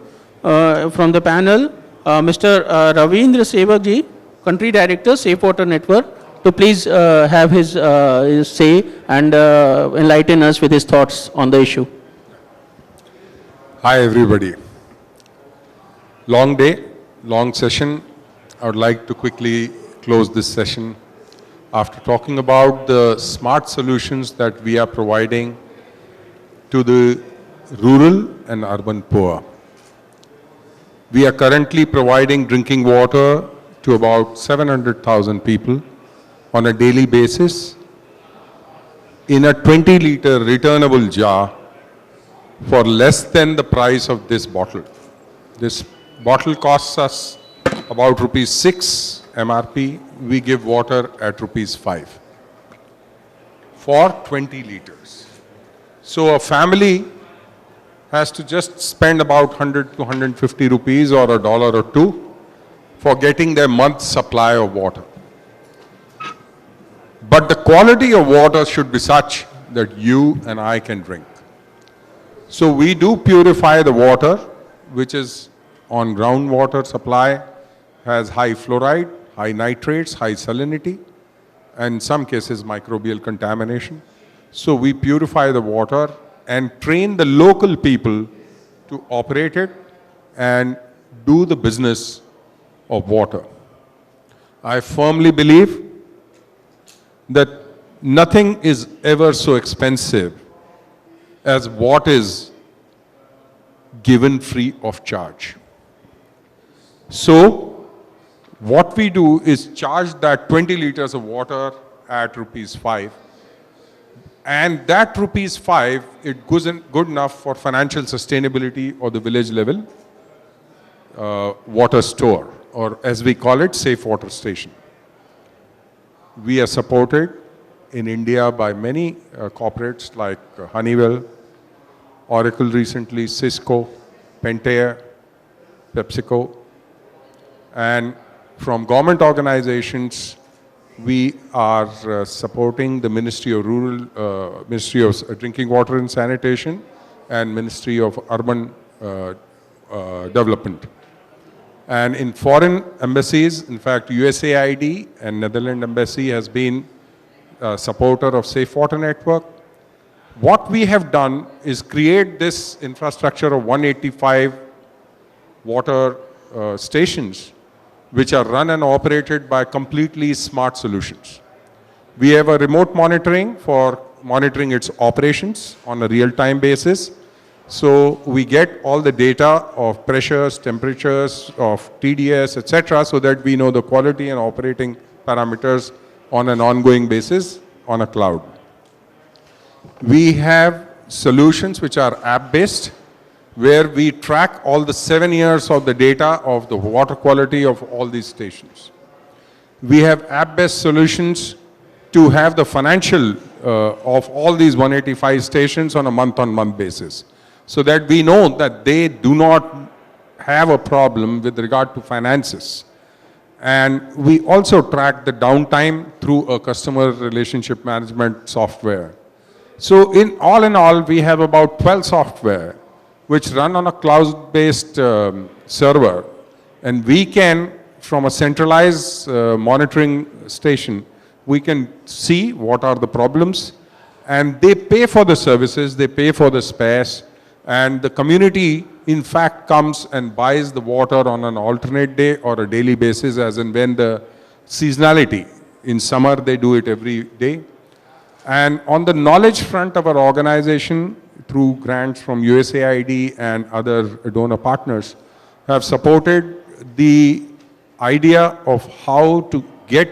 Speaker 2: from the panel, Mr. Ravindra Sevakji, Country Director, Safe Water Network, to please have his say and enlighten us with his thoughts on the issue.
Speaker 9: Hi, everybody. Long day, long session. I would like to quickly close this session after talking about the smart solutions that we are providing to the rural and urban poor. We are currently providing drinking water to about 700,000 people on a daily basis in a 20-liter returnable jar for less than the price of this bottle. This bottle costs us about rupees 6 MRP. We give water at rupees 5 for 20 liters. So a family has to just spend about 100 to 150 rupees or a dollar or two for getting their month's supply of water. But the quality of water should be such that you and I can drink. So we do purify the water, which is on groundwater supply, has high fluoride, high nitrates, high salinity, and in some cases microbial contamination. So we purify the water and train the local people to operate it and do the business of water. I firmly believe that nothing is ever so expensive as what is given free of charge. So what we do is charge that 20 liters of water at rupees 5, and that rupees 5, it wasn't good enough for financial sustainability or the village level water store, or as we call it, safe water station. We are supported in India by many corporates like Honeywell, Oracle recently, Cisco, Pentair, PepsiCo, and from government organizations, we are supporting the Ministry of Ministry of Drinking Water and Sanitation and Ministry of Urban Development. And in foreign embassies, in fact, USAID and Netherlands Embassy has been a supporter of Safe Water Network. What we have done is create this infrastructure of 185 water stations which are run and operated by completely smart solutions. We have a remote monitoring for monitoring its operations on a real-time basis. So we get all the data of pressures, temperatures, of TDS, etc., so that we know the quality and operating parameters on an ongoing basis on a cloud. We have solutions which are app-based, where we track all the 7 years of the data of the water quality of all these stations. We have app-based solutions to have the financial of all these 185 stations on a month-on-month basis, so that we know that they do not have a problem with regard to finances. And we also track the downtime through a customer relationship management software. So in all, we have about 12 software which run on a cloud-based server. And we can, from a centralized monitoring station, we can see what are the problems. And they pay for the services, they pay for the spares. And the community, in fact, comes and buys the water on an alternate day or a daily basis, as in when the seasonality. In summer, they do it every day. And on the knowledge front of our organization, through grants from USAID and other donor partners, have supported the idea of how to get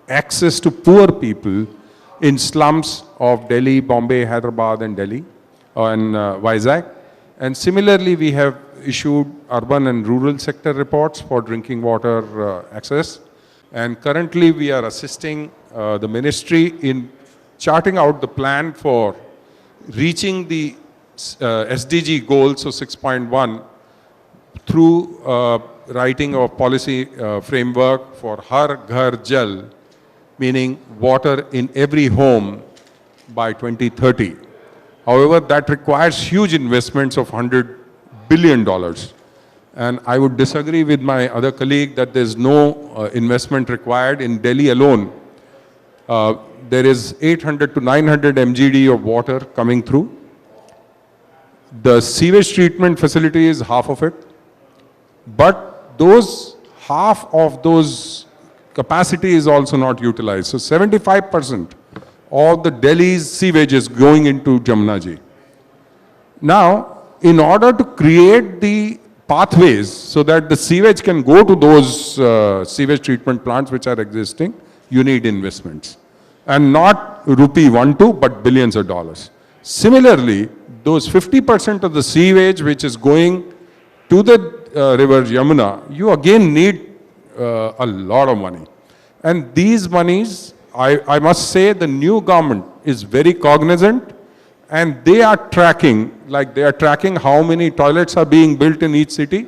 Speaker 9: access to poor people in slums of Delhi, Bombay, Hyderabad, and Delhi, and Vizag. And similarly, we have issued urban and rural sector reports for drinking water access. And currently, we are assisting the ministry in charting out the plan for reaching the SDG goals of 6.1 through writing of policy framework for Har Ghar Jal, meaning water in every home by 2030. However, that requires huge investments of $100 billion. And I would disagree with my other colleague that there's no investment required. In Delhi alone, there is 800 to 900 MGD of water coming through. The sewage treatment facility is half of it. But those half of those capacity is also not utilized. So 75% of the Delhi's sewage is going into Jamuna-ji. Now, in order to create the pathways so that the sewage can go to those sewage treatment plants which are existing, you need investments. And not rupee 1, 2, but billions of dollars. Similarly, those 50% of the sewage which is going to the river Yamuna, you again need a lot of money. And these monies, I must say the new government is very cognizant, and they are tracking, like they are tracking how many toilets are being built in each city.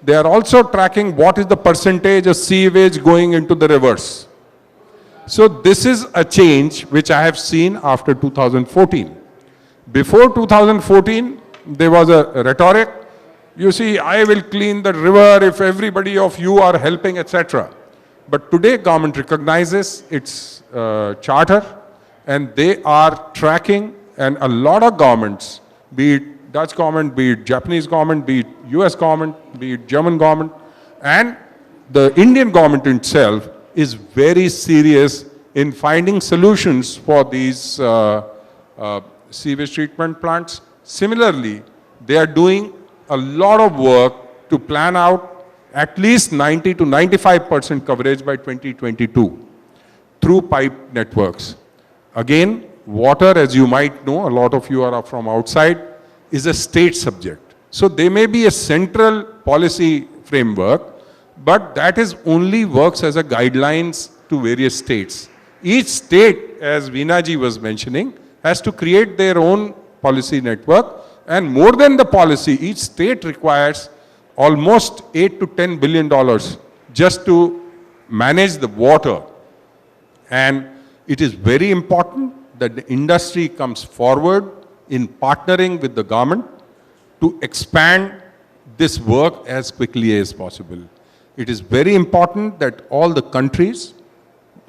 Speaker 9: They are also tracking what is the percentage of sewage going into the rivers. So this is a change which I have seen after 2014. Before 2014, there was a rhetoric. You see, I will clean the river if everybody of you are helping, etc. But today, government recognizes its charter, and they are tracking, and a lot of governments, be it Dutch government, be it Japanese government, be it US government, be it German government, and the Indian government itself is very serious in finding solutions for these sewage treatment plants. Similarly, they are doing a lot of work to plan out at least 90 to 95% coverage by 2022 through pipe networks. Again, water, as you might know, a lot of you are from outside, is a state subject. So there may be a central policy framework, but that is only works as a guidelines to various states. Each state, as Veena ji was mentioning, has to create their own policy network, and more than the policy, each state requires almost $8 to $10 billion just to manage the water. And it is very important that the industry comes forward in partnering with the government to expand this work as quickly as possible. It is very important that all the countries,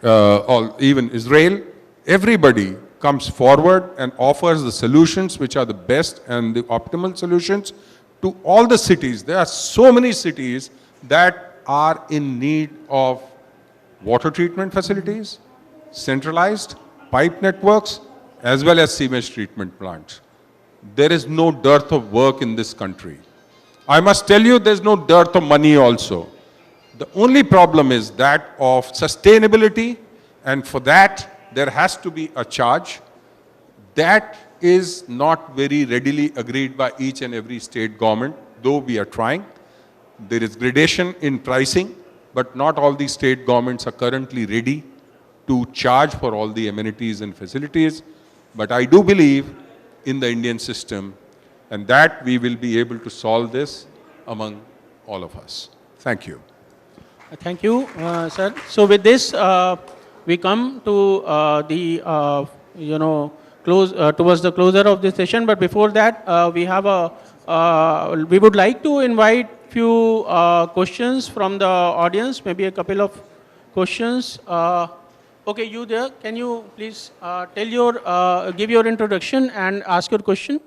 Speaker 9: even Israel, everybody comes forward and offers the solutions which are the best and the optimal solutions to all the cities. There are so many cities that are in need of water treatment facilities, centralized pipe networks, as well as sewage treatment plants. There is no dearth of work in this country. I must tell you, there's no dearth of money also. The only problem is that of sustainability, and for that, there has to be a charge. That is not very readily agreed by each and every state government, though we are trying. There is gradation in pricing, but not all the state governments are currently ready to charge for all the amenities and facilities. But I do believe in the Indian system, and that we will be able to solve this among all of us. Thank you.
Speaker 2: Thank you, sir. So with this, we come to towards the closer of this session. But before that, we would like to invite few questions from the audience, maybe a couple of questions. Okay, you there? Can you please give your introduction and ask your question?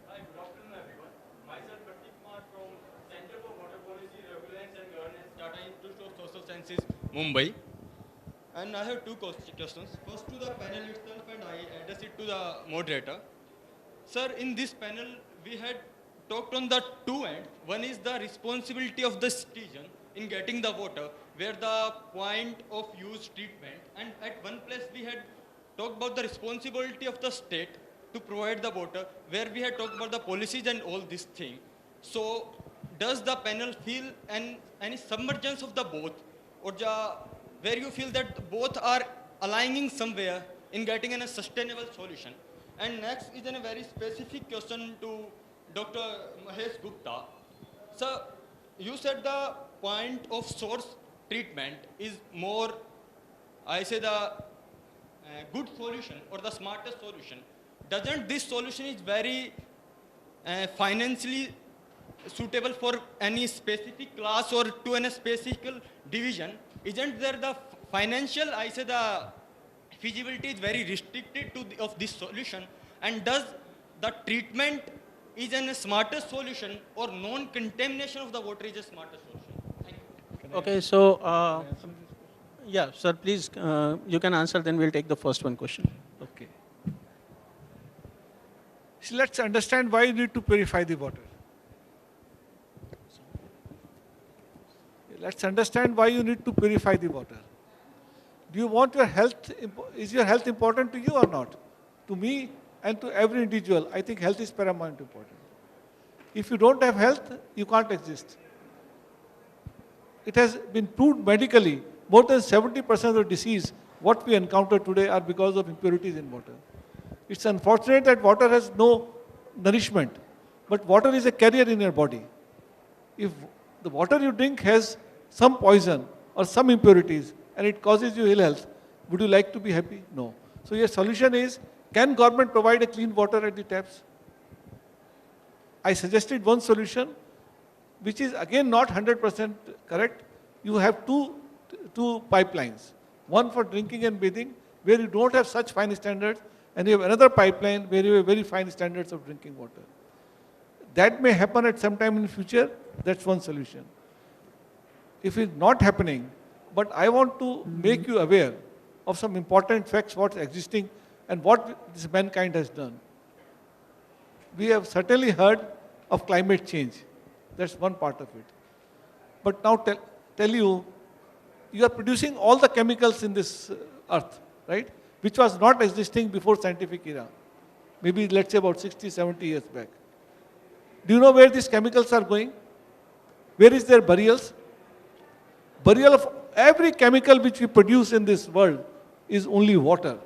Speaker 10: Hi, good afternoon, everyone. Myself, Pratik Kumar from Center for Water Policy, Regulation and Governance, Tata Institute of Social Sciences, Mumbai. And I have two questions. First to the panel itself, and I address it to the moderator. Sir, in this panel, we had talked on the two ends. One is the responsibility of the citizen in getting the water, where the point of use treatment. And at one place, we had talked about the responsibility of the state to provide the water, where we had talked about the policies and all this thing. So, does the panel feel any submergence of the both, or where you feel that both are aligning somewhere in getting a sustainable solution? And next is a very specific question to Dr. Mahesh Gupta. So you said the point of source treatment is more, I say the good solution or the smartest solution. Doesn't this solution is very financially suitable for any specific class or to any specific division? Isn't there the financial, I say the feasibility is very restricted to of this solution? And does the treatment is a smartest solution or non-contamination of the water is a smartest solution? Thank you.
Speaker 2: Okay, so, yeah, sir, please, you can answer, then we'll take the first one question.
Speaker 3: Okay. So let's understand why you need to purify the water. Let's understand why you need to purify the water. Do you want your health, is your health important to you or not? To me and to every individual, I think health is paramount important. If you don't have health, you can't exist. It has been proved medically, more than 70% of the disease, what we encounter today are because of impurities in water. It's unfortunate that water has no nourishment, but water is a carrier in your body. If the water you drink has some poison or some impurities and it causes you ill health, would you like to be happy? No. So your solution is, can government provide a clean water at the taps? I suggested one solution, which is again not 100% correct. You have two pipelines, one for drinking and bathing, where you don't have such fine standards, and you have another pipeline where you have very fine standards of drinking water. That may happen at some time in the future. That's one solution. If it's not happening, but I want to make you aware of some important facts, what's existing and what this mankind has done. We have certainly heard of climate change. That's one part of it. But now tell you, you are producing all the chemicals in this earth, right? Which was not existing before scientific era. Maybe let's say about 60, 70 years back. Do you know where these chemicals are going? Where is their burials? Burial of every chemical which we produce in this world is only water.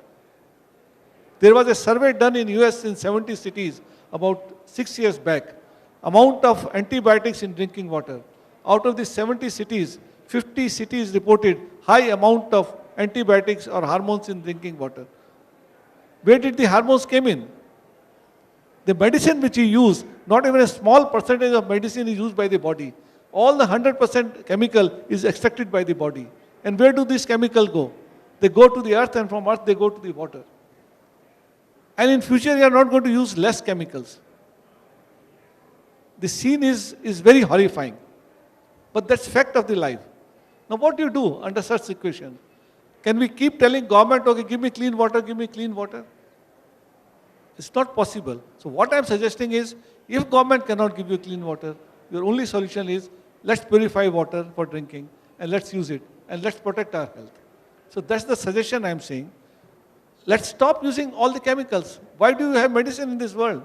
Speaker 3: There was a survey done in US in 70 cities about 6 years back. Amount of antibiotics in drinking water. Out of the 70 cities, 50 cities reported high amount of antibiotics or hormones in drinking water. Where did the hormones come in? The medicine which we use, not even a small percentage of medicine is used by the body. All the 100% chemical is extracted by the body. And where do these chemicals go? They go to the earth, and from earth they go to the water. And in future you are not going to use less chemicals. The scene is very horrifying. But that's fact of the life. Now what do you do under such situation? Can we keep telling government, okay, give me clean water, give me clean water? It's not possible. So what I'm suggesting is, if government cannot give you clean water, your only solution is, let's purify water for drinking and let's use it and let's protect our health. So that's the suggestion I'm saying. Let's stop using all the chemicals. Why do you have medicine in this world?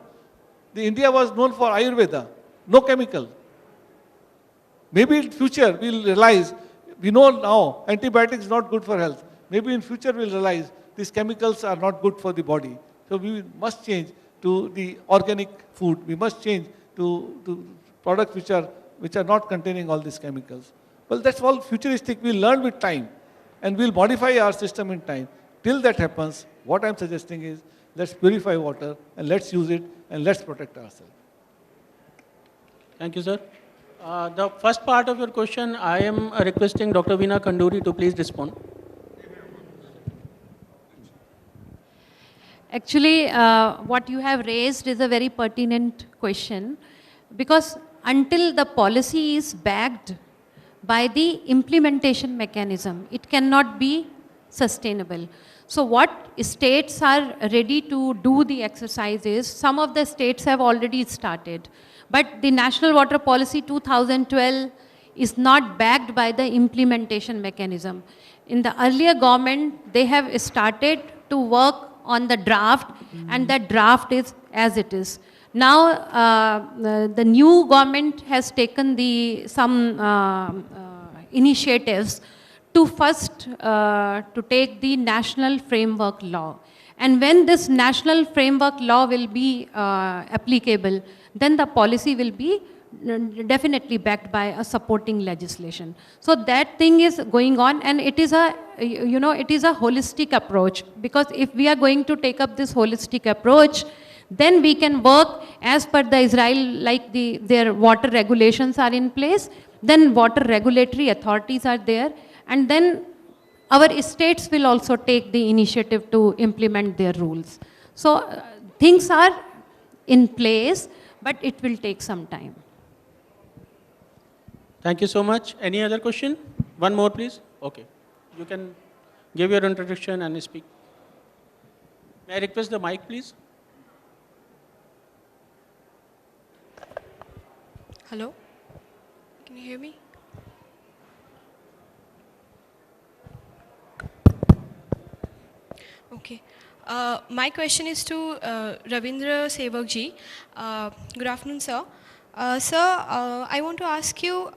Speaker 3: India was known for Ayurveda, no chemical. Maybe in future we'll realize, we know now antibiotics is not good for health. Maybe in future we'll realize these chemicals are not good for the body. So we must change to the organic food. We must change to products which are not containing all these chemicals. Well, that's all futuristic. We'll learn with time and we'll modify our system in time. Till that happens, what I'm suggesting is, let's purify water and let's use it and let's protect ourselves.
Speaker 2: Thank you, sir. The first part of your question, I am requesting Dr. Veena Khanduri to please respond.
Speaker 6: Actually, what you have raised is a very pertinent question, because until the policy is backed by the implementation mechanism, it cannot be sustainable. So what states are ready to do the exercises, some of the states have already started. But the National Water Policy 2012 is not backed by the implementation mechanism. In the earlier government, they have started to work on the draft, and that draft is as it is. Now, the new government has taken some initiatives to first to take the national framework law. And when this national framework law will be applicable, then the policy will be definitely backed by a supporting legislation. So that thing is going on, and it is a, you know, it is a holistic approach, because if we are going to take up this holistic approach, then we can work as per the Israel, like their water regulations are in place, then water regulatory authorities are there, and then our states will also take the initiative to implement their rules. So things are in place, but it will take some time.
Speaker 2: Thank you so much. Any other question? One more, please. Okay. You can give your introduction and speak. May I request the mic, please?
Speaker 11: Hello? Can you hear me? Okay. My question is to Ravindra Sevak ji. Good afternoon, sir. Sir, I want to ask you,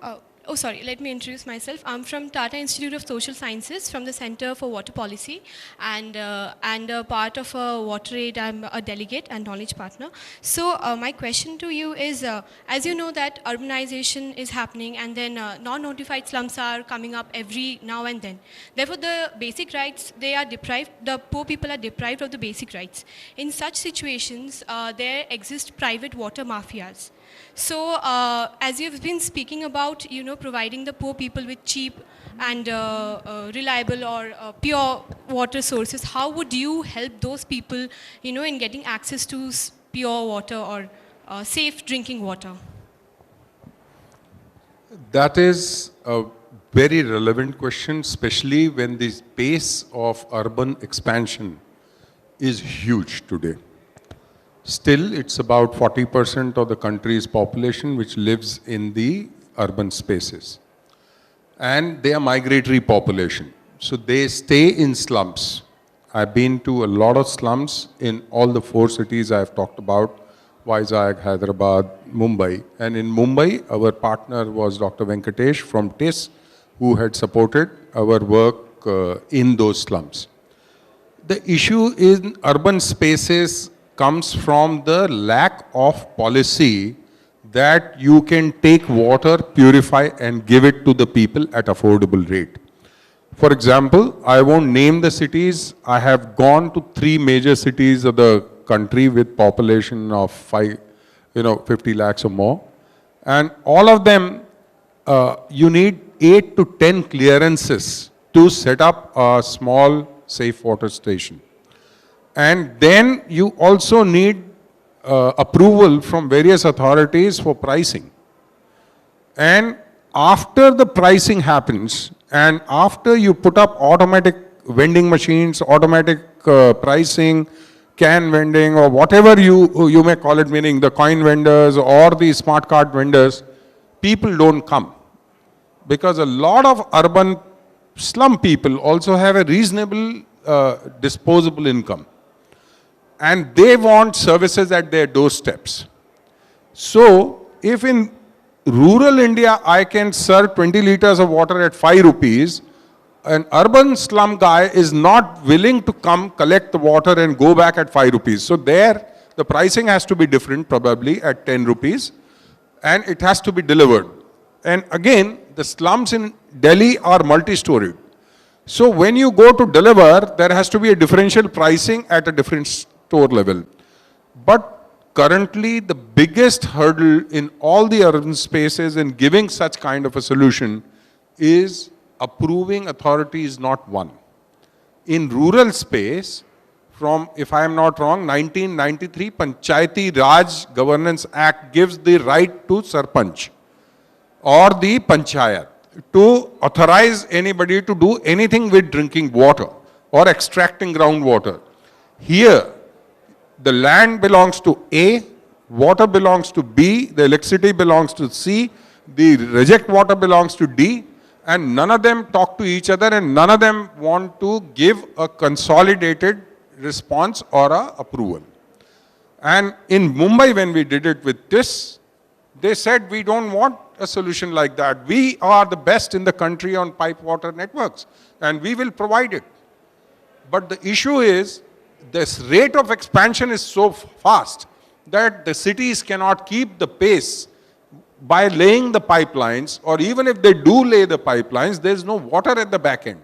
Speaker 11: let me introduce myself. I'm from Tata Institute of Social Sciences from the Center for Water Policy, and a part of WaterAid. I'm a delegate and knowledge partner. So my question to you is, as you know that urbanization is happening, and then non-notified slums are coming up every now and then. Therefore, the basic rights, they are deprived, the poor people are deprived of the basic rights. In such situations, there exist private water mafias. So, as you've been speaking about, you know, providing the poor people with cheap and reliable or pure water sources, how would you help those people, you know, in getting access to pure water or safe drinking water?
Speaker 9: That is a very relevant question, especially when the pace of urban expansion is huge today. Still, it's about 40% of the country's population which lives in the urban spaces. And they are migratory population. So they stay in slums. I've been to a lot of slums in all the 4 cities I've talked about, Vizag, Hyderabad, Mumbai. And in Mumbai, our partner was Dr. Venkatesh from TIS, who had supported our work in those slums. The issue in urban spaces comes from the lack of policy that you can take water, purify and give it to the people at affordable rate. For example, I won't name the cities. I have gone to 3 major cities of the country with population of 50 lakhs or more. And all of them, you need 8 to 10 clearances to set up a small safe water station. And then you also need approval from various authorities for pricing. And after the pricing happens, and after you put up automatic vending machines, automatic pricing, can vending, or whatever you may call it, meaning the coin vendors or the smart card vendors, people don't come. Because a lot of urban slum people also have a reasonable disposable income. And they want services at their doorsteps. So, if in rural India I can serve 20 liters of water at 5 rupees, an urban slum guy is not willing to come collect the water and go back at 5 rupees. So there, the pricing has to be different, probably at 10 rupees, and it has to be delivered. And again, the slums in Delhi are multi-storied. So when you go to deliver, there has to be a differential pricing at a different store level. But currently, the biggest hurdle in all the urban spaces in giving such kind of a solution is approving authority is not one. In rural space, from, if I am not wrong, 1993 Panchayati Raj Governance Act gives the right to Sarpanch or the Panchayat to authorize anybody to do anything with drinking water or extracting groundwater. Here, the land belongs to A, water belongs to B, the electricity belongs to C, the reject water belongs to D, and none of them talk to each other and none of them want to give a consolidated response or a approval. And in Mumbai, when we did it with this, they said we don't want a solution like that. We are the best in the country on pipe water networks and we will provide it. But the issue is, this rate of expansion is so fast that the cities cannot keep the pace by laying the pipelines, or even if they do lay the pipelines, there's no water at the back end.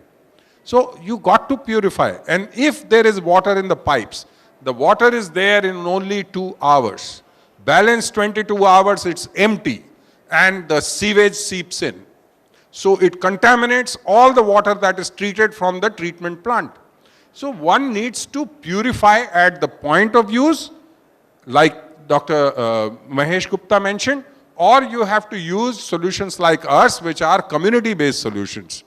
Speaker 9: So you got to purify. And if there is water in the pipes, the water is there in only 2 hours. Balance 22 hours, it's empty, and the sewage seeps in. So it contaminates all the water that is treated from the treatment plant. So one needs to purify at the point of use, like Dr. Mahesh Gupta mentioned, or you have to use solutions like us, which are community-based solutions.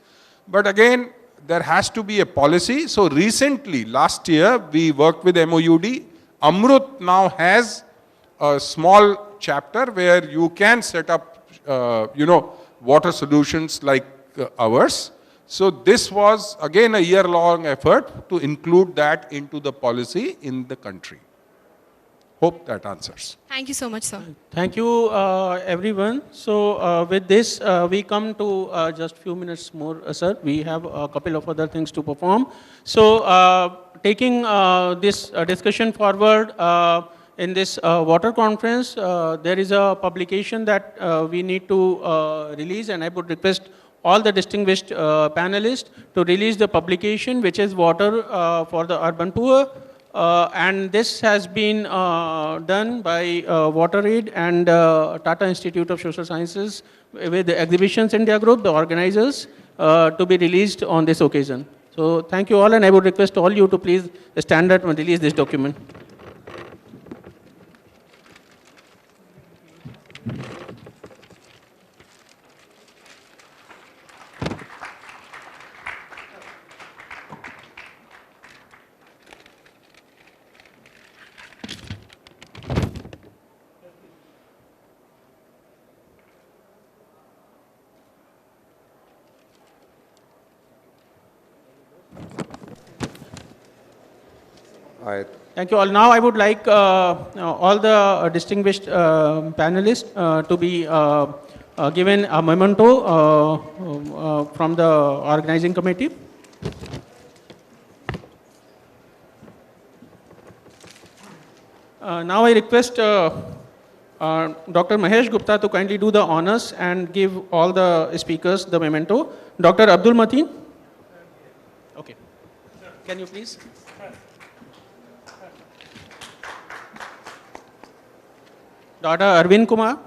Speaker 9: But again, there has to be a policy. So recently, last year, we worked with MOUD. Amrut now has a small chapter where you can set up, water solutions like ours. So this was, again, a year-long effort to include that into the policy in the country. Hope that answers.
Speaker 11: Thank you so much, sir.
Speaker 2: Thank you, everyone. So with this, we come to just few minutes more, sir. We have a couple of other things to perform. So taking this discussion forward, in this water conference, there is a publication that we need to release, and I would request all the distinguished panelists to release the publication, which is Water for the Urban Poor. And this has been done by WaterAid and Tata Institute of Social Sciences with the Exhibitions India Group, the organizers, to be released on this occasion. So thank you all, and I would request all you to please stand up and release this document. Thank you all. Now I would like all the distinguished panelists to be given a memento from the organizing committee. Now I request Dr. Mahesh Gupta to kindly do the honors and give all the speakers the memento. Dr. Abdul Mateen. Okay. Can you please? Dr. Arvind Kumar.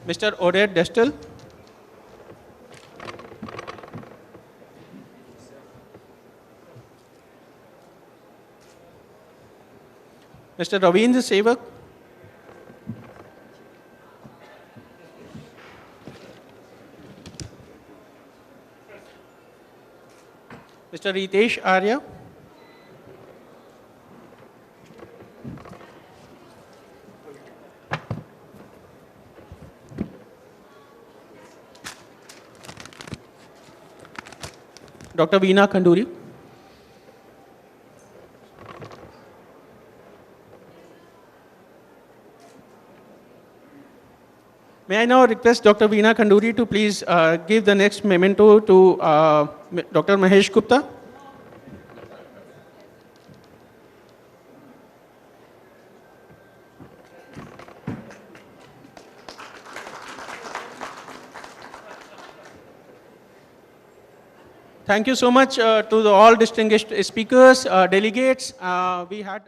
Speaker 2: Mr. Oded Destel. Mr. Ravindra Sevak. Mr. Ritesh Arya. Dr. Veena Khanduri. May I now request Dr. Veena Khanduri to please give the next memento to Dr. Mahesh Gupta. Thank you so much to all distinguished speakers, delegates. We had